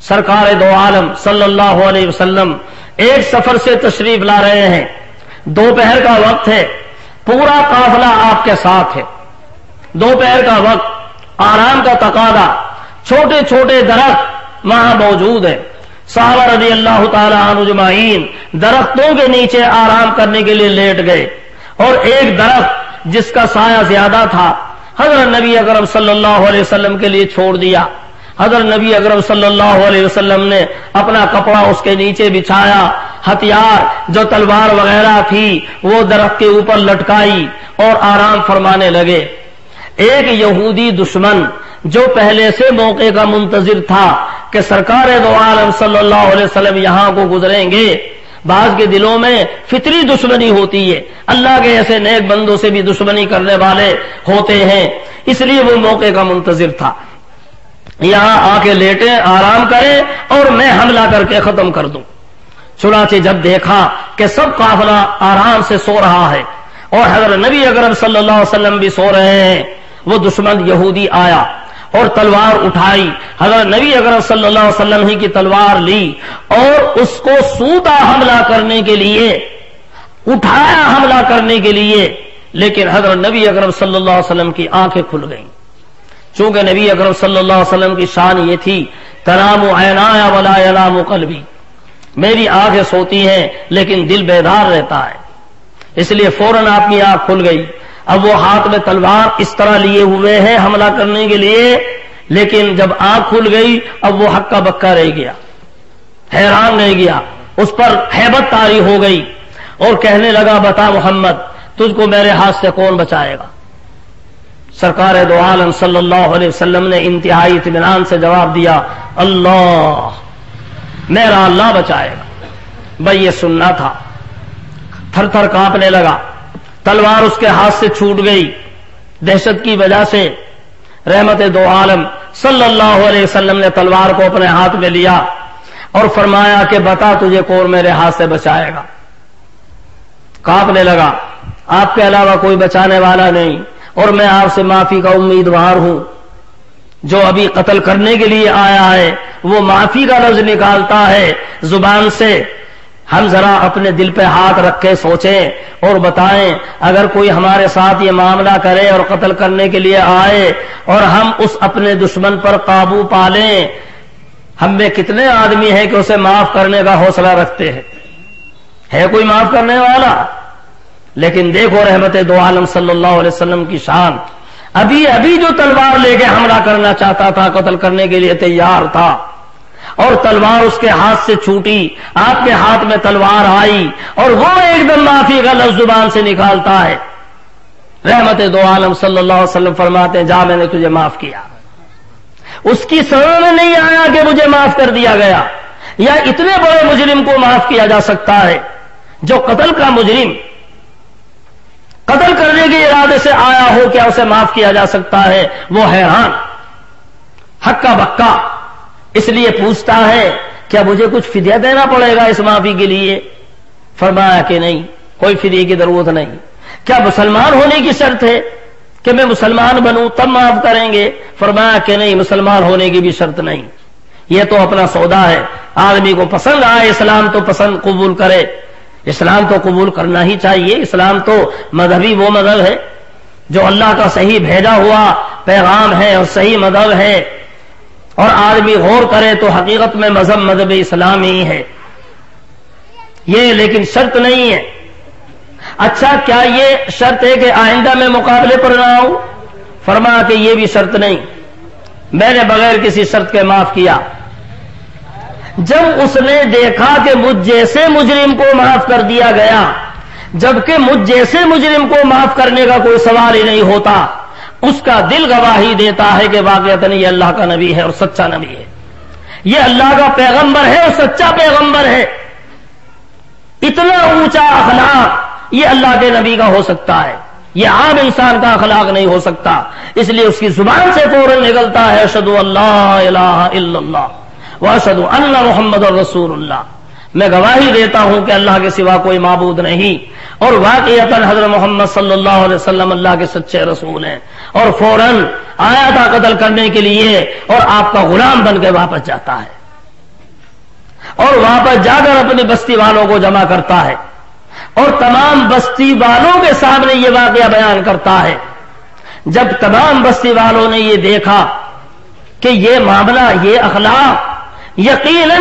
سرکار دو عالم صلی اللہ علیہ وسلم ایک سفر سے تشریف لا رہے ہیں، دوپہر کا وقت ہے، پورا قافلہ آپ کے ساتھ ہے، دوپہر کا وقت، آرام کا تقاضا، چھوٹے چھوٹے درخت وہاں موجود ہیں. صحابہ رضی اللہ تعالی عنہ اجمعین درختوں کے نیچے آرام کرنے کے لیے لیٹ گئے، اور ایک درخت جس کا سایہ زیادہ تھا حضرت نبی اکرم صلی اللہ علیہ وسلم کے لیے چھوڑ دیا. حضرت نبی اکرم صلی اللہ علیہ وسلم نے اپنا کپڑا اس کے نیچے بچھایا، ہتھیار جو تلوار وغیرہ تھی وہ درخت کے اوپر لٹکائی اور آرام فرمانے لگے. ایک یہودی دشمن جو پہلے سے موقع کا منتظر تھا کہ سرکار دو عالم صلی اللہ علیہ وسلم یہاں کو گزریں گے، بعض کے دلوں میں فطری دشمنی ہوتی ہے، اللہ کے ایسے نیک بندوں سے بھی دشمنی کرنے والے ہوتے ہیں، اس لیے وہ موقع کا منتظر تھا. یہاں آ کے لیٹے، آرام کریں اور میں حملہ کر کے ختم کر دوں. چنانچہ جب دیکھا کہ سب قافلہ آرام سے سو رہا ہے اور حضرت نبی اکرم صلی اللہ علیہ وسلم بھی سو رہے ہیں، وہ دشمن یہودی آیا اور تلوار اٹھائی، حضرت نبی اکرم صلی اللہ علیہ وسلم ہی کی تلوار لی اور اس کو سوتا حملہ کرنے کے لیے اٹھایا، حملہ کرنے کے لیے. لیکن حضرت نبی اکرم صلی اللہ علیہ وسلم کی آنکھیں کھل گئیں. چونکہ نبی اکرم صلی اللہ علیہ وسلم کی شان یہ تھی، تنام عینایا ولا ینام قلبی، میری آنکھیں سوتی ہیں لیکن دل بیدار رہتا ہے. اس لیے فوراً آپ کی آنکھ کھل گئی. اب وہ ہاتھ میں تلوار اس طرح لیے ہوئے ہیں حملہ کرنے کے لیے، لیکن جب آنکھ کھل گئی اب وہ ہکا بکا رہ گیا، حیران رہ گیا، اس پر ہیبت طاری ہو گئی اور کہنے لگا بتا محمد تجھ کو میرے ہاتھ سے کون بچائے گا؟ سرکار دو عالم صلی اللہ علیہ وسلم نے انتہائی اطمینان سے جواب دیا اللہ، میرا اللہ بچائے گا. بھائی یہ سننا تھا. تھر تھر کانپنے لگا، تلوار اس کے ہاتھ سے چھوٹ گئی دہشت کی وجہ سے. رحمت دو عالم صلی اللہ علیہ وسلم نے تلوار کو اپنے ہاتھ میں لیا اور فرمایا کہ بتا تجھے کون میرے ہاتھ سے بچائے گا. کانپنے لگا، آپ کے علاوہ کوئی بچانے والا نہیں، اور میں آپ سے معافی کا امیدوار ہوں۔ جو ابھی قتل کرنے کے لیے آیا ہے وہ معافی کا لفظ نکالتا ہے زبان سے۔ ہم ذرا اپنے دل پہ ہاتھ رکھ کے سوچیں اور بتائیں، اگر کوئی ہمارے ساتھ یہ معاملہ کرے اور قتل کرنے کے لیے آئے اور ہم اس اپنے دشمن پر قابو پا لیں، ہم میں کتنے آدمی ہیں کہ اسے معاف کرنے کا حوصلہ رکھتے ہیں؟ ہے کوئی معاف کرنے والا؟ لیکن دیکھو رحمت دو عالم صلی اللہ علیہ وسلم کی شان، ابھی جو تلوار لے کے حملہ کرنا چاہتا تھا، قتل کرنے کے لیے تیار تھا، اور تلوار اس کے ہاتھ سے چھوٹی، آپ کے ہاتھ میں تلوار آئی اور وہ ایک دم معافی کا لفظ زبان سے نکالتا ہے۔ رحمت دو عالم صلی اللہ علیہ وسلم فرماتے ہیں، جا میں نے تجھے معاف کیا۔ اس کی سمجھ میں نہیں آیا کہ مجھے معاف کر دیا گیا، یا اتنے بڑے مجرم کو معاف کیا جا سکتا ہے۔ جو قتل کا مجرم قتل کرنے کے ارادے سے آیا ہو، کیا اسے معاف کیا جا سکتا ہے؟ وہ حیران، ہکا بکا، اس لیے پوچھتا ہے کیا مجھے کچھ فدیہ دینا پڑے گا اس معافی کے لیے؟ فرمایا کہ نہیں، کوئی فدیے کی ضرورت نہیں۔ کیا مسلمان ہونے کی شرط ہے کہ میں مسلمان بنوں تب معاف کریں گے؟ فرمایا کہ نہیں، مسلمان ہونے کی بھی شرط نہیں، یہ تو اپنا سودا ہے، آدمی کو پسند آئے اسلام تو پسند قبول کرے، اسلام تو قبول کرنا ہی چاہیے۔ اسلام تو مذہبی وہ مذہب ہے جو اللہ کا صحیح بھیجا ہوا پیغام ہے اور صحیح مذہب ہے، اور آدمی غور کرے تو حقیقت میں مذہب اسلام ہی ہے یہ، لیکن شرط نہیں ہے۔ اچھا، کیا یہ شرط ہے کہ آئندہ میں مقابلے پر نہ آؤں؟ فرمایا کہ یہ بھی شرط نہیں، میں نے بغیر کسی شرط کے معاف کیا۔ جب اس نے دیکھا کہ مجھ جیسے مجرم کو معاف کر دیا گیا، جبکہ مجھ جیسے مجرم کو معاف کرنے کا کوئی سوال ہی نہیں ہوتا، اس کا دل گواہی دیتا ہے کہ واقعتاً یہ اللہ کا نبی ہے اور سچا نبی ہے، یہ اللہ کا پیغمبر ہے اور سچا پیغمبر ہے۔ اتنا اونچا اخلاق یہ اللہ کے نبی کا ہو سکتا ہے، یہ عام انسان کا اخلاق نہیں ہو سکتا۔ اس لیے اس کی زبان سے فوراً نکلتا ہے، اشہد ان لا الہ الا اللہ واشہد ان محمد رسول اللہ، میں گواہی دیتا ہوں کہ اللہ کے سوا کوئی معبود نہیں، اور واقعتاً حضرت محمد صلی اللہ علیہ وسلم اللہ کے سچے رسول ہیں۔ اور فوراً آیا تھا قتل کرنے کے لیے، اور آپ کا غلام بن کے واپس جاتا ہے، اور واپس جا کر اپنی بستی والوں کو جمع کرتا ہے، اور تمام بستی والوں کے سامنے یہ واقعہ بیان کرتا ہے۔ جب تمام بستی والوں نے یہ دیکھا کہ یہ معاملہ، یہ اخلاق، یقین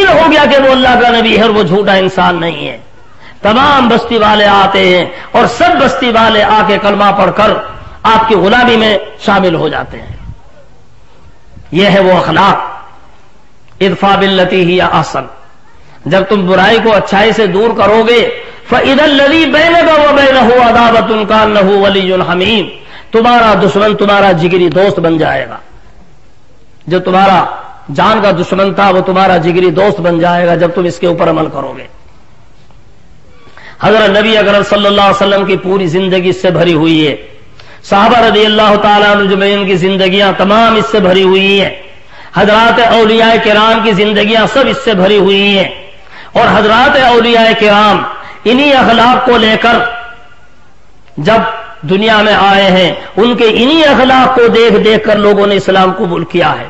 ہو گیا کہ وہ اللہ کا نبی ہے اور وہ جھوٹا انسان نہیں ہے، تمام بستی والے آتے ہیں اور سب بستی والے آ کے کلمہ پڑھ کر آپ کی غلامی میں شامل ہو جاتے ہیں۔ یہ ہے وہ اخلاق، ادفع باللتی ہی احسن، جب تم برائی کو اچھائی سے دور کرو گے، فَإِذَا الَّذِي بَيْنَكَ وَبَيْنَهُ عَدَاوَةٌ كَأَنَّهُ وَلِيٌّ حَمِيمٌ، تمہارا دشمن تمہارا جگری دوست بن جائے گا، جو تمہارا جان کا دشمن تھا وہ تمہارا جگری دوست بن جائے گا جب تم اس کے اوپر عمل کرو گے۔ حضرت نبی اکرم صلی اللہ علیہ وسلم کی پوری زندگی اس سے بھری ہوئی ہے، صحابہ رضی اللہ تعالیٰ عنہ اجمعین کی زندگیاں تمام اس سے بھری ہوئی ہیں، حضرات اولیاء کرام کی زندگیاں سب اس سے بھری ہوئی ہیں، اور حضرات اولیاء کرام انہی اخلاق کو لے کر جب دنیا میں آئے ہیں، ان کے انہی اخلاق کو دیکھ دیکھ کر لوگوں نے اسلام قبول کیا ہے۔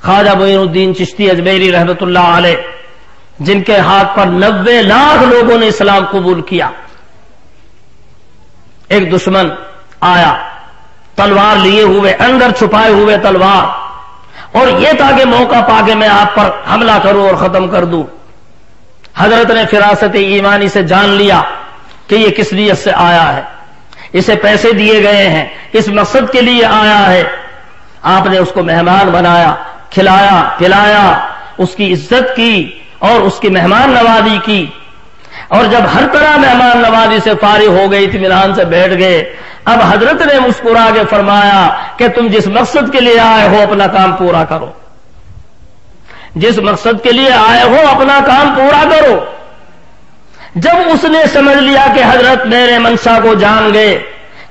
خواجہ معین الدین چشتی اجمیری رحمۃ اللہ علیہ، جن کے ہاتھ پر 90 لاکھ لوگوں نے اسلام قبول کیا، ایک دشمن آیا تلوار لیے ہوئے، اندر چھپائے ہوئے تلوار، اور یہ تھا کہ موقع پا کے میں آپ پر حملہ کروں اور ختم کر دوں۔ حضرت نے فراست ایمانی سے جان لیا کہ یہ کس نیت سے آیا ہے، اسے پیسے دیے گئے ہیں، اس مقصد کے لیے آیا ہے۔ آپ نے اس کو مہمان بنایا، کھلایا پلایا، اس کی عزت کی اور اس کی مہمان نوازی کی، اور جب ہر طرح مہمان نوازی سے فارغ ہو گئی، اطمینان سے بیٹھ گئے، اب حضرت نے مسکرا کے فرمایا کہ تم جس مقصد کے لیے آئے ہو اپنا کام پورا کرو، جس مقصد کے لیے آئے ہو اپنا کام پورا کرو۔ جب اس نے سمجھ لیا کہ حضرت میرے منشا کو جان گئے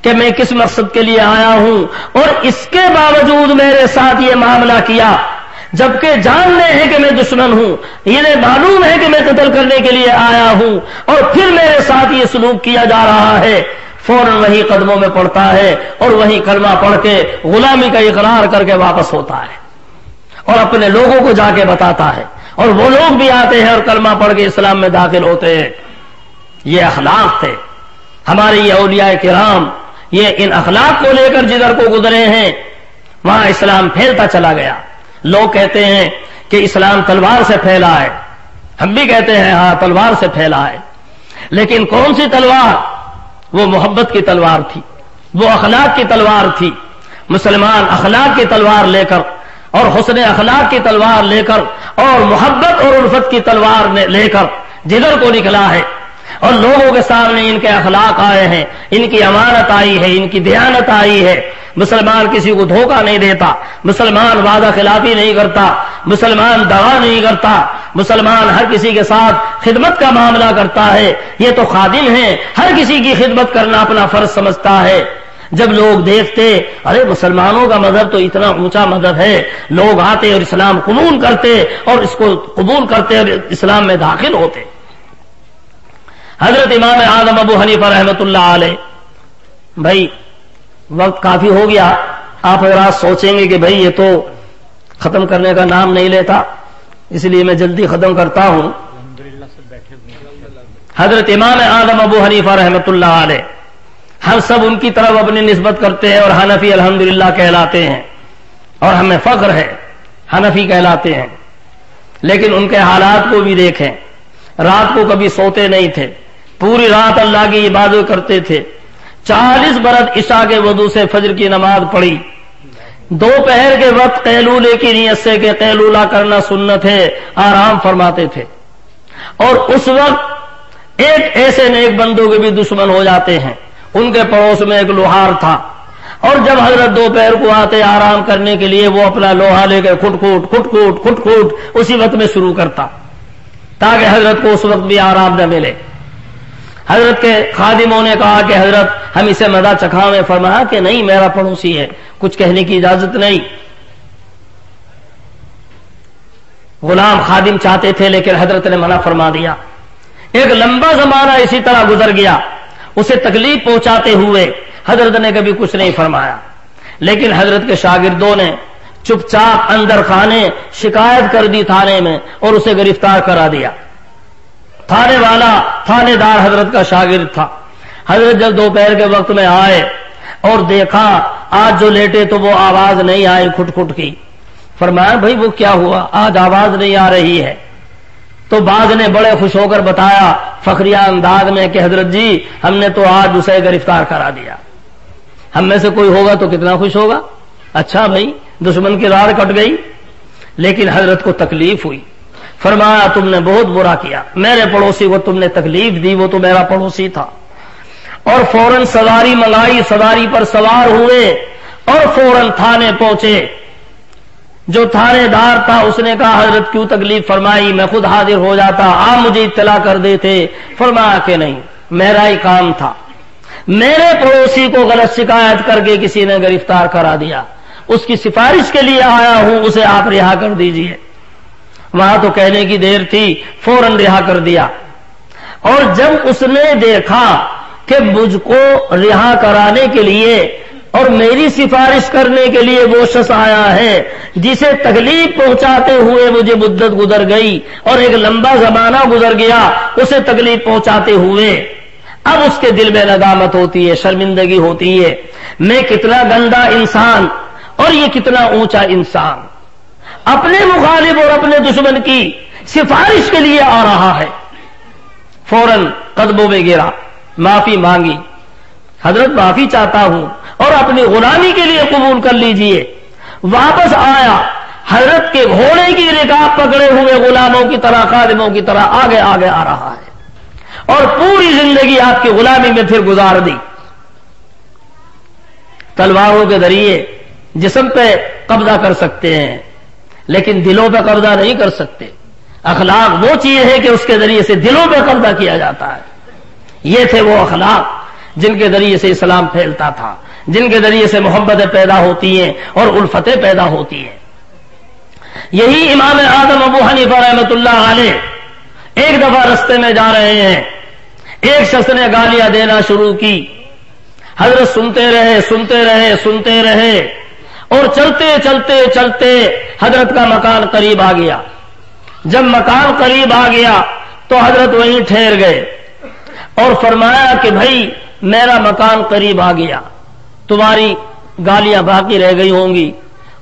کہ میں کس مقصد کے لیے آیا ہوں، اور اس کے باوجود میرے ساتھ یہ معاملہ کیا، جبکہ جاننے ہیں کہ میں دشمن ہوں، انہیں معلوم ہے کہ میں قتل کرنے کے لیے آیا ہوں، اور پھر میرے ساتھ یہ سلوک کیا جا رہا ہے، فوراً وہی قدموں میں پڑتا ہے اور وہی کلمہ پڑھ کے غلامی کا اقرار کر کے واپس ہوتا ہے اور اپنے لوگوں کو جا کے بتاتا ہے، اور وہ لوگ بھی آتے ہیں اور کلمہ پڑھ کے اسلام میں داخل ہوتے ہیں۔ یہ اخلاق تھے ہمارے یہ اولیاء کرام، یہ ان اخلاق کو لے کر جدھر کو گزرے ہیں وہاں اسلام پھیلتا چلا گیا۔ لوگ کہتے ہیں کہ اسلام تلوار سے پھیلا ہے، ہم بھی کہتے ہیں ہاں تلوار سے پھیلا ہے، لیکن کون سی تلوار؟ وہ محبت کی تلوار تھی، وہ اخلاق کی تلوار تھی۔ مسلمان اخلاق کی تلوار لے کر اور حسن اخلاق کی تلوار لے کر اور محبت اور الفت کی تلوار لے کر جدھر کو نکلا ہے، اور لوگوں کے سامنے ان کے اخلاق آئے ہیں، ان کی امانت آئی ہے، ان کی دیانت آئی ہے۔ مسلمان کسی کو دھوکہ نہیں دیتا، مسلمان وعدہ خلافی نہیں کرتا، مسلمان دغا نہیں کرتا، مسلمان ہر کسی کے ساتھ خدمت کا معاملہ کرتا ہے۔ یہ تو خادم ہیں، ہر کسی کی خدمت کرنا اپنا فرض سمجھتا ہے۔ جب لوگ دیکھتے ارے مسلمانوں کا مذہب تو اتنا اونچا مذہب ہے، لوگ آتے اور اسلام قبول کرتے اور اس کو قبول کرتے اور اسلام میں داخل ہوتے۔ حضرت امام اعظم ابو حنیفہ رحمۃ اللہ علیہ، بھائی وقت کافی ہو گیا، آپ اگر آج سوچیں گے کہ بھائی یہ تو ختم کرنے کا نام نہیں لیتا، اس لیے میں جلدی ختم کرتا ہوں۔ حضرت امام اعظم ابو حنیفہ رحمۃ اللہ علیہ، ہم سب ان کی طرف اپنی نسبت کرتے ہیں اور حنفی الحمدللہ کہلاتے ہیں، اور ہمیں فخر ہے حنفی کہلاتے ہیں، لیکن ان کے حالات کو بھی دیکھیں۔ رات کو کبھی سوتے نہیں تھے، پوری رات اللہ کی عبادت کرتے تھے، 40 برس عشاء کے وضو سے فجر کی نماز پڑھی، دوپہر کے وقت قیلولے کی نیت سے کہ قیلولہ کرنا سنت ہے آرام فرماتے تھے، اور اس وقت ایک ایسے نیک بندوں کے بھی دشمن ہو جاتے ہیں۔ ان کے پڑوس میں ایک لوہار تھا، اور جب حضرت دوپہر کو آتے آرام کرنے کے لیے وہ اپنا لوہا لے کے کھٹ کھوٹ اسی وقت میں شروع کرتا تاکہ حضرت کو اس وقت بھی آرام نہ ملے۔ حضرت کے خادموں نے کہا کہ حضرت ہم اسے مزہ چکھائیں، فرمایا کہ نہیں میرا پڑوسی ہے، کچھ کہنے کی اجازت نہیں۔ غلام خادم چاہتے تھے لیکن حضرت نے منع فرما دیا۔ ایک لمبا زمانہ اسی طرح گزر گیا، اسے تکلیف پہنچاتے ہوئے حضرت نے کبھی کچھ نہیں فرمایا، لیکن حضرت کے شاگردوں نے چپ چاپ اندر خانے شکایت کر دی تھانے میں اور اسے گرفتار کرا دیا۔ تھانے والا تھانے دار حضرت کا شاگرد تھا۔ حضرت جب دوپہر کے وقت میں آئے اور دیکھا آج جو لیٹے تو وہ آواز نہیں آئی کھٹ کھٹ کی، فرمایا بھائی وہ کیا ہوا، آج آواز نہیں آ رہی ہے؟ تو بعض نے بڑے خوش ہو کر بتایا فخریہ انداز میں کہ حضرت جی ہم نے تو آج اسے گرفتار کرا دیا۔ ہم میں سے کوئی ہوگا تو کتنا خوش ہوگا، اچھا بھائی دشمن کی راڑ کٹ گئی، لیکن حضرت کو تکلیف ہوئی۔ فرمایا تم نے بہت برا کیا، میرے پڑوسی کو تم نے تکلیف دی، وہ تو میرا پڑوسی تھا۔ اور فوراً سواری منگائی، سواری پر سوار ہوئے اور فوراً تھانے پہنچے۔ جو تھانے دار تھا اس نے کہا حضرت کیوں تکلیف فرمائی، میں خود حاضر ہو جاتا، آپ مجھے اطلاع کر دیتے۔ فرمایا کہ نہیں، میرا ہی کام تھا، میرے پڑوسی کو غلط شکایت کر کے کسی نے گرفتار کرا دیا، اس کی سفارش کے لیے آیا ہوں، اسے آپ رہا کر دیجئے۔ وہاں تو کہنے کی دیر تھی، فوراً رہا کر دیا۔ اور جب اس نے دیکھا کہ مجھ کو رہا کرانے کے لیے اور میری سفارش کرنے کے لیے وہ شخص آیا ہے جسے تکلیف پہنچاتے ہوئے مجھے مدت گزر گئی اور ایک لمبا زمانہ گزر گیا اسے تکلیف پہنچاتے ہوئے، اب اس کے دل میں ندامت ہوتی ہے، شرمندگی ہوتی ہے، میں کتنا گندا انسان اور یہ کتنا اونچا انسان اپنے مخالف اور اپنے دشمن کی سفارش کے لیے آ رہا ہے۔ فوراً قدموں میں گرا، معافی مانگی، حضرت معافی چاہتا ہوں اور اپنی غلامی کے لیے قبول کر لیجئے۔ واپس آیا، حضرت کے گھوڑے کی رکاب پکڑے ہوئے غلاموں کی طرح خادموں کی طرح آگے آگے آ رہا ہے اور پوری زندگی آپ کی غلامی میں پھر گزار دی۔ تلواروں کے ذریعے جسم پہ قبضہ کر سکتے ہیں لیکن دلوں پہ قبضہ نہیں کر سکتے۔ اخلاق وہ چیز ہے کہ اس کے ذریعے سے دلوں پہ قبضہ کیا جاتا ہے۔ یہ تھے وہ اخلاق جن کے ذریعے سے اسلام پھیلتا تھا، جن کے ذریعے سے محبتیں پیدا ہوتی ہیں اور الفتیں پیدا ہوتی ہیں۔ یہی امام اعظم ابو حنیفہ رحمۃ اللہ علیہ ایک دفعہ رستے میں جا رہے ہیں، ایک شخص نے گالیاں دینا شروع کی، حضرت سنتے رہے اور چلتے چلتے چلتے حضرت کا مکان قریب آ گیا۔ جب مکان قریب آ گیا تو حضرت وہیں ٹھہر گئے اور فرمایا کہ بھائی میرا مکان قریب آ گیا، تمہاری گالیاں باقی رہ گئی ہوں گی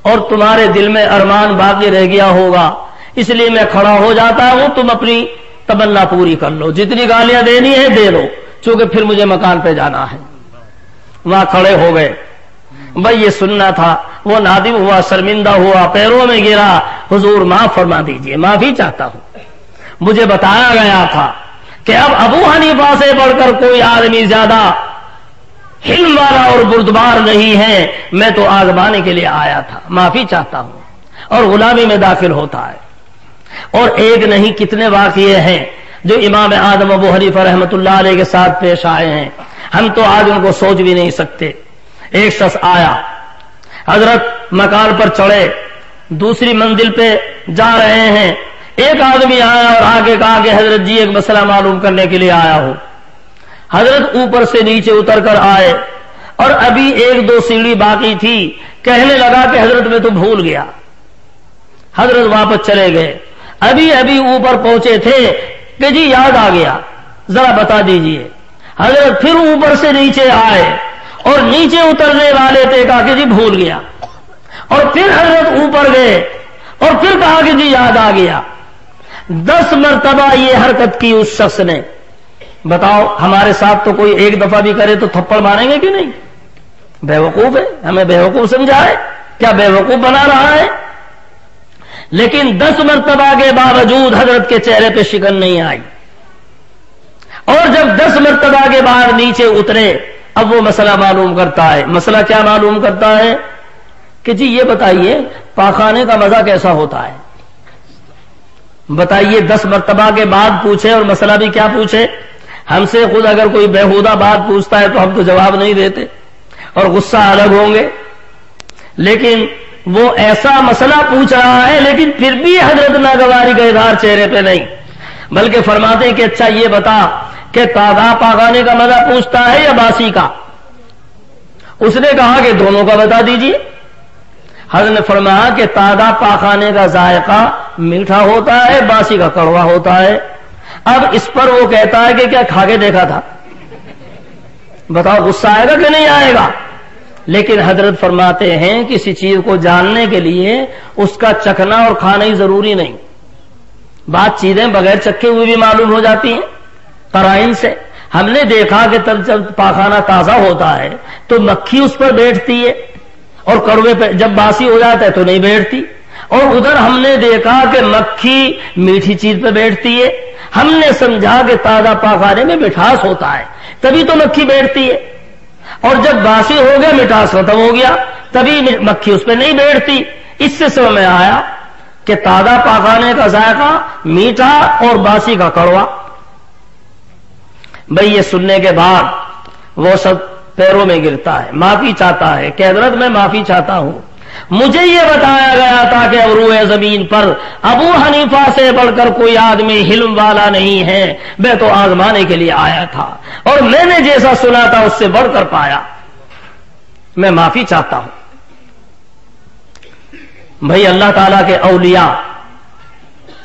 اور تمہارے دل میں ارمان باقی رہ گیا ہوگا، اس لیے میں کھڑا ہو جاتا ہوں، تم اپنی تمنا پوری کر لو، جتنی گالیاں دینی ہے دے دو، چونکہ پھر مجھے مکان پہ جانا ہے۔ وہاں کھڑے ہو گئے، بھائی یہ سننا تھا، وہ نادم ہوا، شرمندہ ہوا، پیروں میں گرا، حضور معاف فرما دیجئے، معافی چاہتا ہوں، مجھے بتایا گیا تھا کہ اب ابو حنیفہ سے بڑھ کر کوئی آدمی زیادہ حلم والا اور بردبار نہیں ہے، میں تو آزمانے کے لیے آیا تھا، معافی چاہتا ہوں، اور غلامی میں داخل ہوتا ہے۔ اور ایک نہیں کتنے واقعے ہیں جو امام اعظم ابو حنیفہ رحمۃ اللہ علیہ کے ساتھ پیش آئے ہیں، ہم تو آج ان کو سوچ بھی نہیں سکتے۔ ایک شخص آیا، حضرت مکان پر چڑھے، دوسری منزل پہ جا رہے ہیں، ایک آدمی آیا اور آگے کہا کہ حضرت جی ایک مسئلہ معلوم کرنے کے لیے آیا ہوں۔ حضرت اوپر سے نیچے اتر کر آئے اور ابھی ایک دو سیڑھی باقی تھی، کہنے لگا کہ حضرت میں تو بھول گیا۔ حضرت واپس چلے گئے، ابھی اوپر پہنچے تھے کہ جی یاد آ گیا، ذرا بتا دیجئے۔ حضرت پھر اوپر سے نیچے آئے اور نیچے اترنے والے تھے، کہا کہ جی بھول گیا، اور پھر حضرت اوپر گئے اور پھر کہا کہ جی یاد آ گیا۔ 10 مرتبہ یہ حرکت کی اس شخص نے۔ بتاؤ ہمارے ساتھ تو کوئی ایک دفعہ بھی کرے تو تھپڑ ماریں گے کہ نہیں؟ بیوقوف ہے، ہمیں بیوقوف سمجھا ہے، کیا بیوقوف بنا رہا ہے؟ لیکن 10 مرتبہ کے باوجود حضرت کے چہرے پہ شکن نہیں آئی، اور جب 10 مرتبہ کے بعد نیچے اترے، اب وہ مسئلہ معلوم کرتا ہے۔ مسئلہ کیا معلوم کرتا ہے کہ جی یہ بتائیے پاخانے کا مزہ کیسا ہوتا ہے؟ بتائیے، 10 مرتبہ کے بعد پوچھے اور مسئلہ بھی کیا پوچھے؟ ہم سے خود اگر کوئی بےہودہ بات پوچھتا ہے تو ہم تو جواب نہیں دیتے اور غصہ الگ ہوں گے، لیکن وہ ایسا مسئلہ پوچھ رہا ہے لیکن پھر بھی حضرت ناگواری کا اظہار چہرے پہ نہیں، بلکہ فرماتے ہیں کہ اچھا یہ بتا کہ تازہ پاخانے کا مزہ پوچھتا ہے یا باسی کا؟ اس نے کہا کہ دونوں کا بتا دیجئے۔ حضرت نے فرمایا کہ تازہ پاخانے کا ذائقہ میٹھا ہوتا ہے، باسی کا کڑوا ہوتا ہے۔ اب اس پر وہ کہتا ہے کہ کیا کھا کے دیکھا تھا؟ بتاؤ غصہ آئے گا کہ نہیں آئے گا؟ لیکن حضرت فرماتے ہیں کسی چیز کو جاننے کے لیے اس کا چکھنا اور کھانا ہی ضروری نہیں، بات چیزیں بغیر چکھے ہوئے بھی معلوم ہو جاتی ہیں قرائن سے۔ ہم نے دیکھا کہ جب پاخانہ تازہ ہوتا ہے تو مکھی اس پر بیٹھتی ہے، اور کڑوے پہ جب باسی ہو جاتا ہے تو نہیں بیٹھتی، اور ادھر ہم نے دیکھا کہ مکھی میٹھی چیز پہ بیٹھتی ہے۔ ہم نے سمجھا کہ تازہ پاخانے میں مٹھاس ہوتا ہے تبھی تو مکھی بیٹھتی ہے، اور جب باسی ہو گیا مٹھاس ختم ہو گیا تبھی مکھی اس پہ نہیں بیٹھتی۔ اس سے سمجھ میں آیا کہ تازہ پاخانے کا ذائقہ میٹھا اور باسی کا کڑوا۔ بھئی یہ سننے کے بعد وہ سب پیروں میں گرتا ہے، معافی چاہتا ہے کہ حضرت میں معافی چاہتا ہوں، مجھے یہ بتایا گیا تھا کہ روئے زمین پر ابو حنیفہ سے بڑھ کر کوئی آدمی حلم والا نہیں ہے، میں تو آزمانے کے لیے آیا تھا اور میں نے جیسا سنا تھا اس سے بڑھ کر پایا، میں معافی چاہتا ہوں۔ بھائی اللہ تعالیٰ کے اولیاء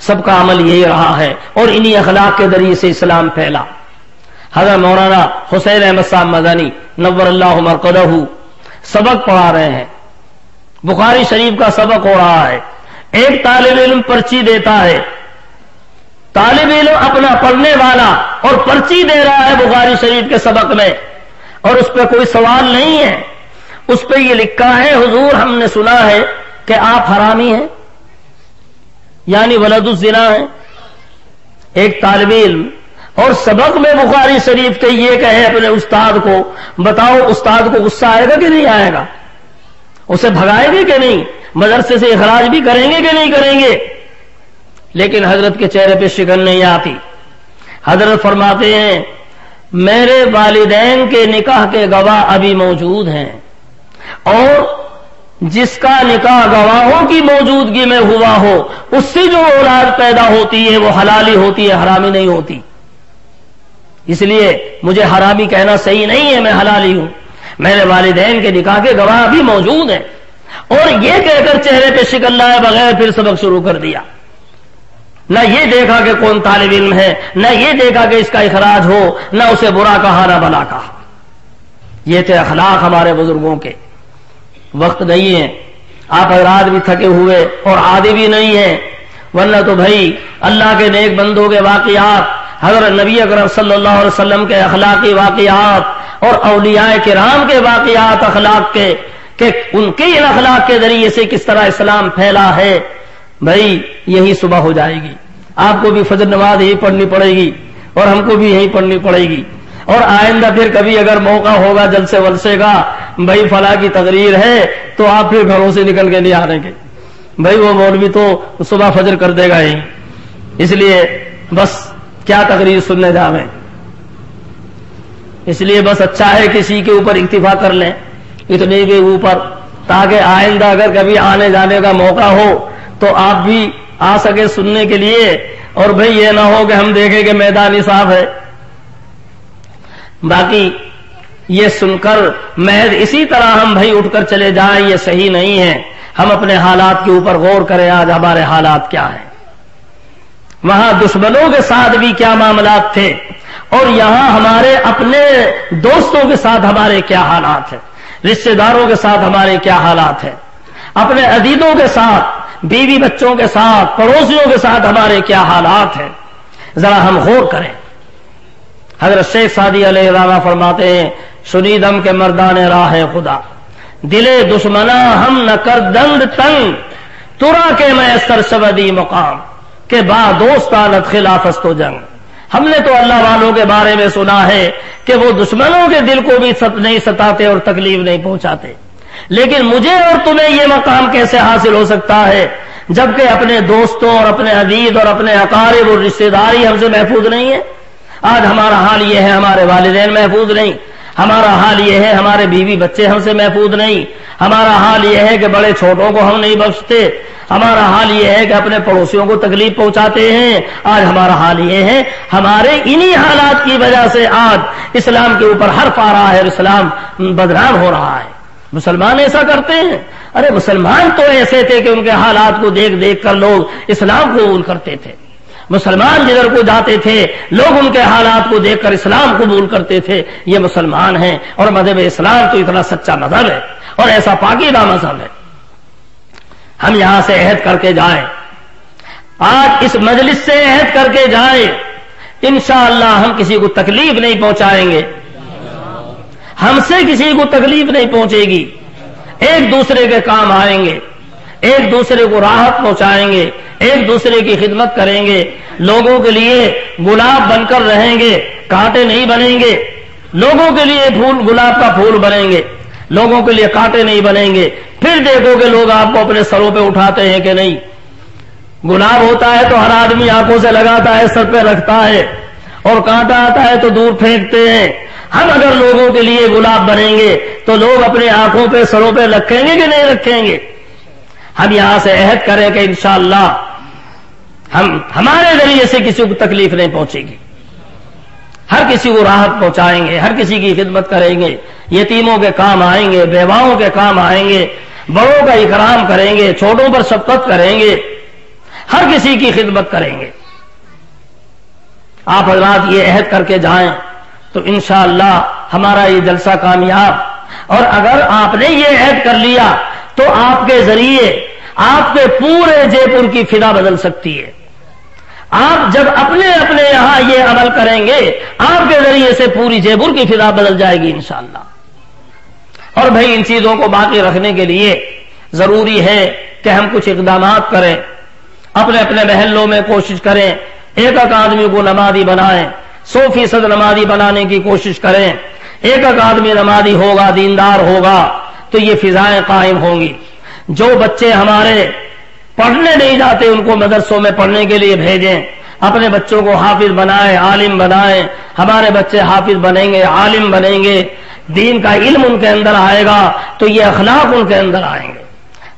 سب کا عمل یہی رہا ہے اور انہی اخلاق کے ذریعے سے اسلام پھیلا۔ حضرت مولانا حسین احمد صاحب مدنی نور اللہ مرقدہ سبق پڑھا رہے ہیں، بخاری شریف کا سبق ہو رہا ہے، ایک طالب علم پرچی دیتا ہے، طالب علم اپنا پڑھنے والا اور پرچی دے رہا ہے بخاری شریف کے سبق میں، اور اس پہ کوئی سوال نہیں ہے، اس پہ یہ لکھا ہے حضور ہم نے سنا ہے کہ آپ حرامی ہیں، یعنی ولد الزنا ہیں۔ ایک طالب علم اور سبق میں بخاری شریف کے یہ کہے اپنے استاد کو، بتاؤ استاد کو غصہ آئے گا کہ نہیں آئے گا؟ اسے بھگائے گے کہ نہیں؟ مدرسے سے اخراج بھی کریں گے کہ نہیں کریں گے؟ لیکن حضرت کے چہرے پہ شکن نہیں آتی۔ حضرت فرماتے ہیں میرے والدین کے نکاح کے گواہ ابھی موجود ہیں، اور جس کا نکاح گواہوں کی موجودگی میں ہوا ہو اس سے جو اولاد پیدا ہوتی ہے وہ حلالی ہوتی ہے، حرامی نہیں ہوتی. اس لیے مجھے حرامی کہنا صحیح نہیں ہے، میں حلالی ہوں. میرے والدین کے نکاح کے گواہ بھی موجود ہیں، اور یہ کہہ کر چہرے پہ شکل لائے بغیر پھر سبق شروع کر دیا. نہ یہ دیکھا کہ کون طالب علم ہے، نہ یہ دیکھا کہ اس کا اخراج ہو، نہ اسے برا کہا نہ بھلا کہا. یہ تھے اخلاق ہمارے بزرگوں کے. وقت نہیں ہے، آپ حضرات بھی تھکے ہوئے اور عادی بھی نہیں ہیں، ورنہ تو بھائی اللہ کے نیک بندوں کے واقعات، حضرت نبی اکرم صلی اللہ علیہ وسلم کے اخلاقی واقعات اور اولیاء کرام کے واقعات اخلاق کے، کہ ان کے ان اخلاق کے ذریعے سے کس طرح اسلام پھیلا ہے، بھائی یہی صبح ہو جائے گی. آپ کو بھی فجر نماز یہی پڑھنی پڑے گی اور ہم کو بھی یہی پڑھنی پڑے گی. اور آئندہ پھر کبھی اگر موقع ہوگا جلسے ولسے کا، بھائی فلاں کی تقریر ہے، تو آپ پھر گھروں سے نکل کے نہیں آنے کے، بھائی وہ مولوی تو صبح فجر کر دے گا ہی، اس لیے بس کیا تقریر سننے جاویں. اس لیے بس اچھا ہے کسی کے اوپر اکتفا کر لیں اتنے کے اوپر، تاکہ آئندہ اگر کبھی آنے جانے کا موقع ہو تو آپ بھی آ سکے سننے کے لیے. اور بھئی یہ نہ ہو کہ ہم دیکھیں کہ میدان ہی صاف ہے. باقی یہ سن کر محض اسی طرح ہم بھائی اٹھ کر چلے جائیں یہ صحیح نہیں ہے. ہم اپنے حالات کے اوپر غور کریں، آج ہمارے حالات کیا ہیں، وہاں دشمنوں کے ساتھ بھی کیا معاملات تھے، اور یہاں ہمارے اپنے دوستوں کے ساتھ ہمارے کیا حالات ہیں، رشتہ داروں کے ساتھ ہمارے کیا حالات ہیں، اپنے عزیزوں کے ساتھ، بیوی بچوں کے ساتھ، پڑوسیوں کے ساتھ ہمارے کیا حالات ہیں، ذرا ہم غور کریں. حضرت شیخ سعدی علیہ الرحمہ فرماتے ہیں، شنیدم کے مردان راہ خدا، دلے دشمنا ہم نہ کر دند تنگ، ترا کے میں سرسودی مقام، کہ با دوست آلت خلافست و جنگ. ہم نے تو اللہ والوں کے بارے میں سنا ہے کہ وہ دشمنوں کے دل کو بھی نہیں ستاتے اور تکلیف نہیں پہنچاتے، لیکن مجھے اور تمہیں یہ مقام کیسے حاصل ہو سکتا ہے جبکہ اپنے دوستوں اور اپنے عزیز اور اپنے اقارب اور رشتہ داری ہم سے محفوظ نہیں ہے. آج ہمارا حال یہ ہے، ہمارے والدین محفوظ نہیں، ہمارا حال یہ ہے ہمارے بیوی بچے ہم سے محفوظ نہیں، ہمارا حال یہ ہے کہ بڑے چھوٹوں کو ہم نہیں بخشتے، ہمارا حال یہ ہے کہ اپنے پڑوسیوں کو تکلیف پہنچاتے ہیں. آج ہمارا حال یہ ہے، ہمارے انہی حالات کی وجہ سے آج اسلام کے اوپر حرف آ رہا ہے اور اسلام بدنام ہو رہا ہے. مسلمان ایسا کرتے ہیں؟ ارے مسلمان تو ایسے تھے کہ ان کے حالات کو دیکھ دیکھ کر لوگ اسلام کو قبول کرتے تھے. مسلمان جدھر کو جاتے تھے لوگ ان کے حالات کو دیکھ کر اسلام قبول کرتے تھے. یہ مسلمان ہیں، اور مذہب اسلام تو اتنا سچا مذہب ہے اور ایسا پاکیزہ مذہب ہے. ہم یہاں سے عہد کر کے جائیں، آج اس مجلس سے عہد کر کے جائیں، انشاءاللہ ہم کسی کو تکلیف نہیں پہنچائیں گے، ہم سے کسی کو تکلیف نہیں پہنچے گی، ایک دوسرے کے کام آئیں گے، ایک دوسرے کو راحت پہنچائیں گے، ایک دوسرے کی خدمت کریں گے، لوگوں کے لیے گلاب بن کر رہیں گے، کانٹے نہیں بنیں گے، لوگوں کے لیے پھول گلاب کا پھول بنیں گے، لوگوں کے لیے کانٹے نہیں بنیں گے. پھر دیکھو کہ لوگ آپ کو اپنے سروں پہ اٹھاتے ہیں کہ نہیں. گلاب ہوتا ہے تو ہر آدمی آنکھوں سے لگاتا ہے، سر پہ رکھتا ہے، اور کانٹا آتا ہے تو دور پھینکتے ہیں. ہم اگر لوگوں کے لیے گلاب بنیں گے تو لوگ اپنے آنکھوں پہ سروں پہ رکھیں گے کہ نہیں رکھیں گے؟ ہم یہاں سے عہد کریں کہ انشاءاللہ ہم ہمارے ذریعے سے کسی کو تکلیف نہیں پہنچے گی، ہر کسی کو راحت پہنچائیں گے، ہر کسی کی خدمت کریں گے، یتیموں کے کام آئیں گے، بیواؤں کے کام آئیں گے، بڑوں کا اکرام کریں گے، چھوٹوں پر شفقت کریں گے، ہر کسی کی خدمت کریں گے. آپ حضرات یہ عہد کر کے جائیں تو انشاءاللہ ہمارا یہ جلسہ کامیاب. اور اگر آپ نے یہ عہد کر لیا تو آپ کے ذریعے آپ کے پورے جے پور کی فضا بدل سکتی ہے. آپ جب اپنے اپنے یہاں یہ عمل کریں گے آپ کے ذریعے سے پوری جے پور کی فضا بدل جائے گی انشاءاللہ. اور بھائی ان چیزوں کو باقی رکھنے کے لیے ضروری ہے کہ ہم کچھ اقدامات کریں، اپنے اپنے محلوں میں کوشش کریں، ایک ایک آدمی کو نمازی بنائیں، 100% نمازی بنانے کی کوشش کریں. ایک ایک آدمی نمازی ہوگا، دیندار ہوگا تو یہ فضائیں قائم ہوں گی. جو بچے ہمارے پڑھنے نہیں جاتے ان کو مدرسوں میں پڑھنے کے لیے بھیجیں، اپنے بچوں کو حافظ بنائیں، عالم بنائیں. ہمارے بچے حافظ بنیں گے، عالم بنیں گے، دین کا علم ان کے اندر آئے گا تو یہ اخلاق ان کے اندر آئیں گے.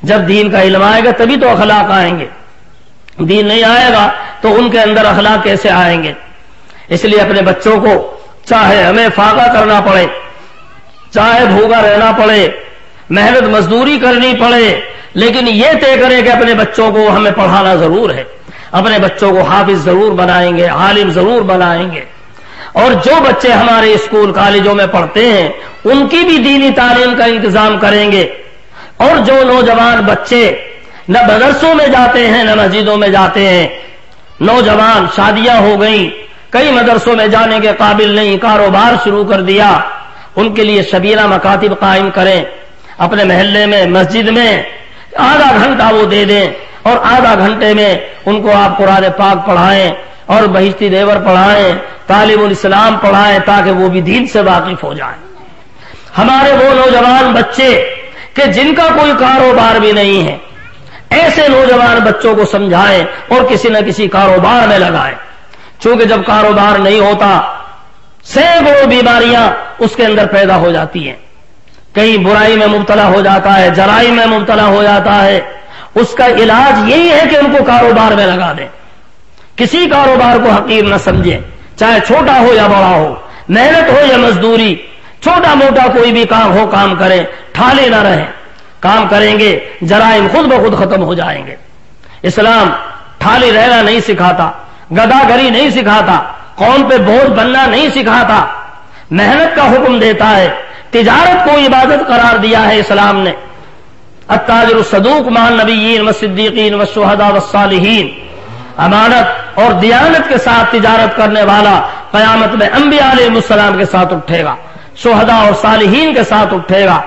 جب دین کا علم آئے گا تبھی تو اخلاق آئیں گے، دین نہیں آئے گا تو ان کے اندر اخلاق کیسے آئیں گے؟ اس لیے اپنے بچوں کو چاہے ہمیں فاقہ کرنا پڑے، چاہے بھوکا رہنا پڑے، محنت مزدوری کرنی پڑے، لیکن یہ طے کریں کہ اپنے بچوں کو ہمیں پڑھانا ضرور ہے، اپنے بچوں کو حافظ ضرور بنائیں گے، عالم ضرور بنائیں گے۔ اور جو بچے ہمارے اسکول کالجوں میں پڑھتے ہیں ان کی بھی دینی تعلیم کا انتظام کریں گے۔ اور جو نوجوان بچے نہ مدرسوں میں جاتے ہیں نہ مسجدوں میں جاتے ہیں، نوجوان شادیاں ہو گئیں، کئی مدرسوں میں جانے کے قابل نہیں، کاروبار شروع کر دیا، ان کے لیے شبیرہ مکاتب قائم کریں، اپنے محلے میں مسجد میں آدھا گھنٹہ وہ دے دیں، اور آدھا گھنٹے میں ان کو آپ قرآن پاک پڑھائیں اور بہشتی دیور پڑھائیں، طالب الاسلام پڑھائیں، تاکہ وہ بھی دین سے واقف ہو جائیں۔ ہمارے وہ نوجوان بچے کہ جن کا کوئی کاروبار بھی نہیں ہے، ایسے نوجوان بچوں کو سمجھائیں اور کسی نہ کسی کاروبار میں لگائیں، چونکہ جب کاروبار نہیں ہوتا سینکڑوں بیماریاں اس کے اندر پیدا ہو جاتی ہیں، کہیں برائی میں مبتلا ہو جاتا ہے، جرائم میں مبتلا ہو جاتا ہے۔ اس کا علاج یہی ہے کہ ان کو کاروبار میں لگا دیں، کسی کاروبار کو حقیر نہ سمجھیں، چاہے چھوٹا ہو یا بڑا ہو، محنت ہو یا مزدوری، چھوٹا موٹا کوئی بھی کام ہو کام کریں، ٹھالے نہ رہیں، کام کریں گے جرائم خود بخود ختم ہو جائیں گے۔ اسلام ٹھالے رہنا نہیں سکھاتا، گداگری نہیں سکھاتا، قوم پہ بوجھ بننا نہیں سکھاتا، محنت کا حکم دیتا ہے، تجارت کو عبادت قرار دیا ہے اسلام نے۔ التاجر الصدوق مع النبیین والصدیقین والشہداء والصالحین، امانت اور دیانت کے ساتھ تجارت کرنے والا قیامت میں انبیاء علیہ السلام کے ساتھ اٹھے گا، شہداء اور صالحین کے ساتھ اٹھے گا۔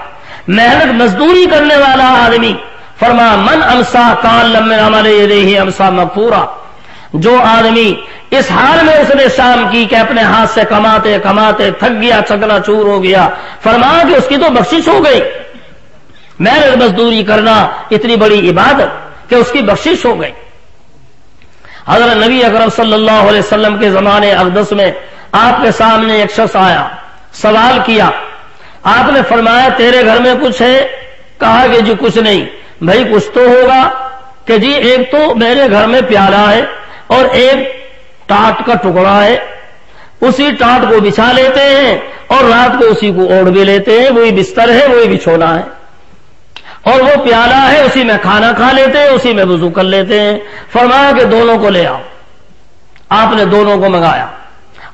محنت مزدوری کرنے والا آدمی فرما من امسا کان لم من عمل یدیہ امسا مغفورا، جو آدمی اس حال میں اس نے شام کی کہ اپنے ہاتھ سے کماتے کماتے تھک گیا، چکنا چور ہو گیا، فرمایا کہ اس کی تو بخشش ہو گئی۔ محنت مزدوری کرنا اتنی بڑی عبادت کہ اس کی بخشش ہو گئی۔ حضرت نبی اکرم صلی اللہ علیہ وسلم کے زمانے اقدس میں آپ کے سامنے ایک شخص آیا، سوال کیا، آپ نے فرمایا تیرے گھر میں کچھ ہے؟ کہا کہ جی کچھ نہیں۔ بھائی کچھ تو ہوگا؟ کہ جی ایک تو میرے گھر میں پیالہ ہے اور ایک ٹاٹ کا ٹکڑا ہے، اسی ٹاٹ کو بچھا لیتے ہیں اور رات کو اسی کو اوڑھ بھی لیتے ہیں، وہی بستر ہے وہی بچھونا ہے، اور وہ پیالہ ہے اسی میں کھانا کھا لیتے ہیں، اسی میں وضو کر لیتے ہیں۔ فرمایا کہ دونوں کو لے آؤ۔ آپ نے دونوں کو منگایا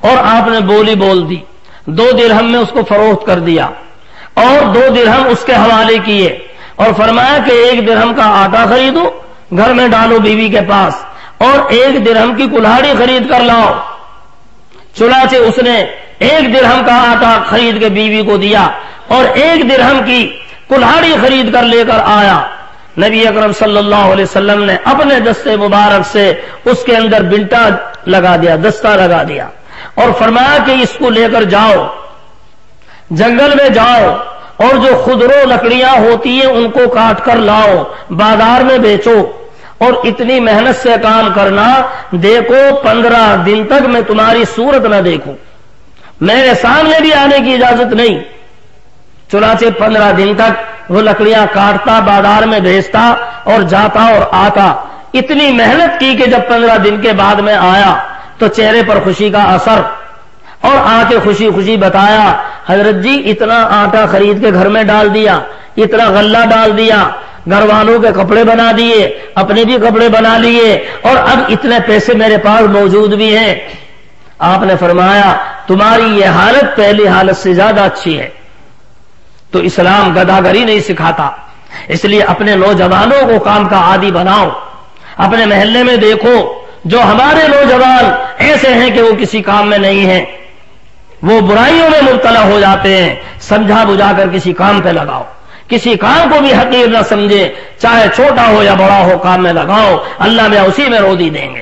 اور آپ نے بولی بول دی، 2 درہم میں اس کو فروخت کر دیا اور 2 درہم اس کے حوالے کیے، اور فرمایا کہ 1 درہم کا آٹا خریدو، گھر میں ڈالو بیوی کے پاس، اور 1 درہم کی کلہاڑی خرید کر لاؤ۔ چنانچہ اس نے 1 درہم کا آٹا خرید کے بیوی کو دیا اور 1 درہم کی کلہاڑی خرید کر لے کر آیا۔ نبی اکرم صلی اللہ علیہ وسلم نے اپنے دستے مبارک سے اس کے اندر بنٹا لگا دیا، دستہ لگا دیا، اور فرمایا کہ اس کو لے کر جاؤ، جنگل میں جاؤ اور جو خضرو لکڑیاں ہوتی ہیں ان کو کاٹ کر لاؤ، بازار میں بیچو، اور اتنی محنت سے کام کرنا، دیکھو 15 دن تک میں تمہاری صورت نہ دیکھوں، میرے سامنے بھی آنے کی اجازت نہیں۔ چنانچہ 15 دن تک وہ لکڑیاں کاٹتا، بازار میں بھیجتا اور جاتا اور آتا، اتنی محنت کی کہ جب 15 دن کے بعد میں آیا تو چہرے پر خوشی کا اثر، اور آ کے خوشی خوشی بتایا حضرت جی اتنا آٹا خرید کے گھر میں ڈال دیا، اتنا غلہ ڈال دیا، گھر والوں کے کپڑے بنا دیے، اپنے بھی کپڑے بنا لیے، اور اب اتنے پیسے میرے پاس موجود بھی ہیں۔ آپ نے فرمایا تمہاری یہ حالت پہلی حالت سے زیادہ اچھی ہے۔ تو اسلام گداگری نہیں سکھاتا، اس لیے اپنے نوجوانوں کو کام کا عادی بناؤ۔ اپنے محلے میں دیکھو جو ہمارے نوجوان ایسے ہیں کہ وہ کسی کام میں نہیں ہیں، وہ برائیوں میں مبتلا ہو جاتے ہیں، سمجھا بجھا کر کسی کام پہ لگاؤ، کسی کام کو بھی حقیر نہ سمجھے، چاہے چھوٹا ہو یا بڑا ہو، کام میں لگاؤ، اللہ میں اسی میں روزی دیں گے۔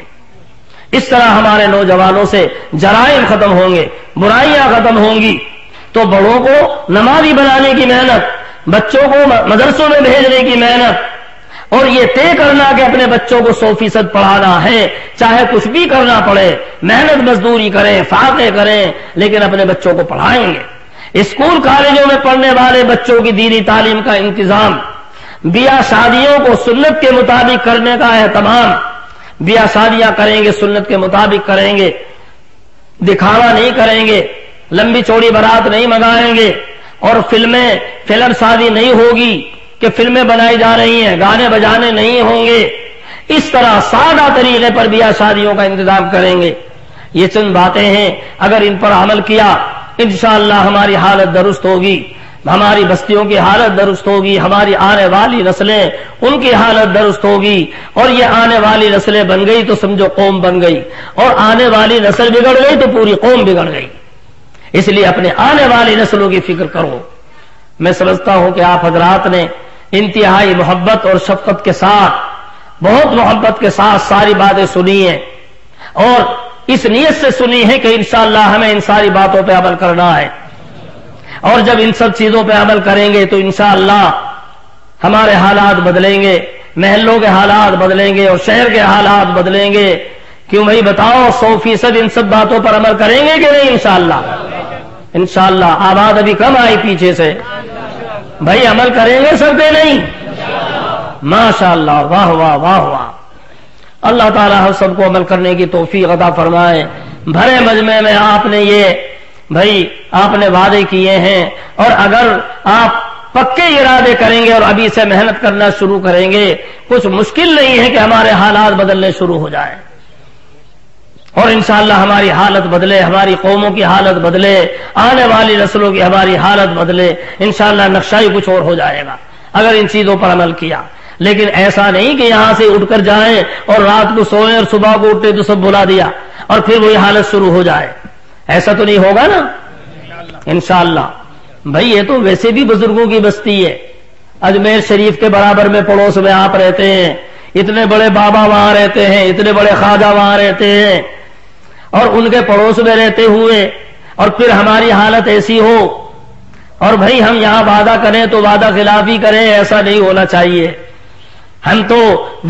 اس طرح ہمارے نوجوانوں سے جرائم ختم ہوں گے، برائیاں ختم ہوں گی۔ تو بڑوں کو نمازی بنانے کی محنت، بچوں کو مدرسوں میں بھیجنے کی محنت، اور یہ طے کرنا کہ اپنے بچوں کو 100% پڑھانا ہے، چاہے کچھ بھی کرنا پڑے، محنت مزدوری کریں، فاقے کریں، لیکن اپنے بچوں کو پڑھائیں گے۔ اسکول کالجوں میں پڑھنے والے بچوں کی دینی تعلیم کا انتظام بیاہ شادیوں کو سنت کے مطابق کرنے کا اہتمام، بیاہ شادیاں کریں گے سنت کے مطابق کریں گے، دکھاوا نہیں کریں گے، لمبی چوڑی بارات نہیں منگائیں گے، اور فلم شادی نہیں ہوگی کہ فلمیں بنائی جا رہی ہیں، گانے بجانے نہیں ہوں گے، اس طرح سادہ طریقے پر بیاہ شادیوں کا انتظام کریں گے۔ یہ چند باتیں ہیں، اگر ان پر عمل کیا انشاءاللہ ہماری حالت درست ہوگی، ہماری بستیوں کی حالت درست ہوگی، ہماری آنے والی نسلیں ان کی حالت درست ہوگی، اور یہ آنے والی نسلیں بن گئی تو سمجھو قوم بن گئی، اور آنے والی نسل بگڑ گئی تو پوری قوم بگڑ گئی۔ اس لیے اپنے آنے والی نسلوں کی فکر کرو۔ میں سمجھتا ہوں کہ آپ حضرات نے انتہائی محبت اور شفقت کے ساتھ، بہت محبت کے ساتھ ساری باتیں سنی ہیں، اور اس نیت سے سنی ہے کہ انشاءاللہ ہمیں ان ساری باتوں پہ عمل کرنا ہے، اور جب ان سب چیزوں پہ عمل کریں گے تو انشاءاللہ ہمارے حالات بدلیں گے، محلوں کے حالات بدلیں گے، اور شہر کے حالات بدلیں گے۔ کیوں بھائی بتاؤ، 100% ان سب باتوں پر عمل کریں گے کہ نہیں؟ انشاءاللہ انشاءاللہ آواز ابھی کم آئی پیچھے سے، بھائی عمل کریں گے سب پہ نہیں؟ ماشاءاللہ، واہ واہ واہ واہ۔ اللہ تعالیٰ ہم سب کو عمل کرنے کی توفیق عطا فرمائے۔ بھرے مجمع میں آپ نے آپ نے وعدے کیے ہیں، اور اگر آپ پکے ارادے کریں گے اور ابھی سے محنت کرنا شروع کریں گے، کچھ مشکل نہیں ہے کہ ہمارے حالات بدلنے شروع ہو جائیں، اور انشاءاللہ ہماری حالت بدلے، ہماری قوموں کی حالت بدلے، آنے والی نسلوں کی ہماری حالت بدلے، انشاءاللہ نقشہ ہی کچھ اور ہو جائے گا اگر ان چیزوں پر عمل کیا۔ لیکن ایسا نہیں کہ یہاں سے اٹھ کر جائیں اور رات کو سوئیں اور صبح کو اٹھتے تو سب بلا دیا اور پھر وہی حالت شروع ہو جائے، ایسا تو نہیں ہوگا نا انشاءاللہ۔ بھائی یہ تو ویسے بھی بزرگوں کی بستی ہے، اجمیر شریف کے برابر میں پڑوس میں آپ رہتے ہیں، اتنے بڑے بابا وہاں رہتے ہیں، اتنے بڑے خواجہ وہاں رہتے ہیں، اور ان کے پڑوس میں رہتے ہوئے اور پھر ہماری حالت ایسی ہو، اور بھائی ہم یہاں وعدہ کریں تو وعدہ خلافی کریں، ایسا نہیں ہونا چاہیے۔ ہم تو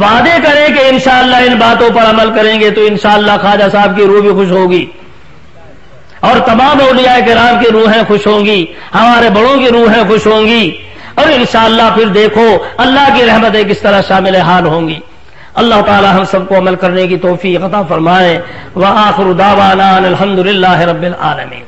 وعدے کریں کہ انشاءاللہ ان باتوں پر عمل کریں گے تو انشاءاللہ خواجہ صاحب کی روح بھی خوش ہوگی، اور تمام اولیاء کرام کی روحیں خوش ہوں گی، ہمارے بڑوں کی روحیں خوش ہوں گی، اور انشاءاللہ پھر دیکھو اللہ کی رحمتیں کس طرح شامل حال ہوں گی۔ اللہ تعالی ہم سب کو عمل کرنے کی توفیق عطا فرمائے۔ وآخر دعوانا الحمدللہ رب العالمین۔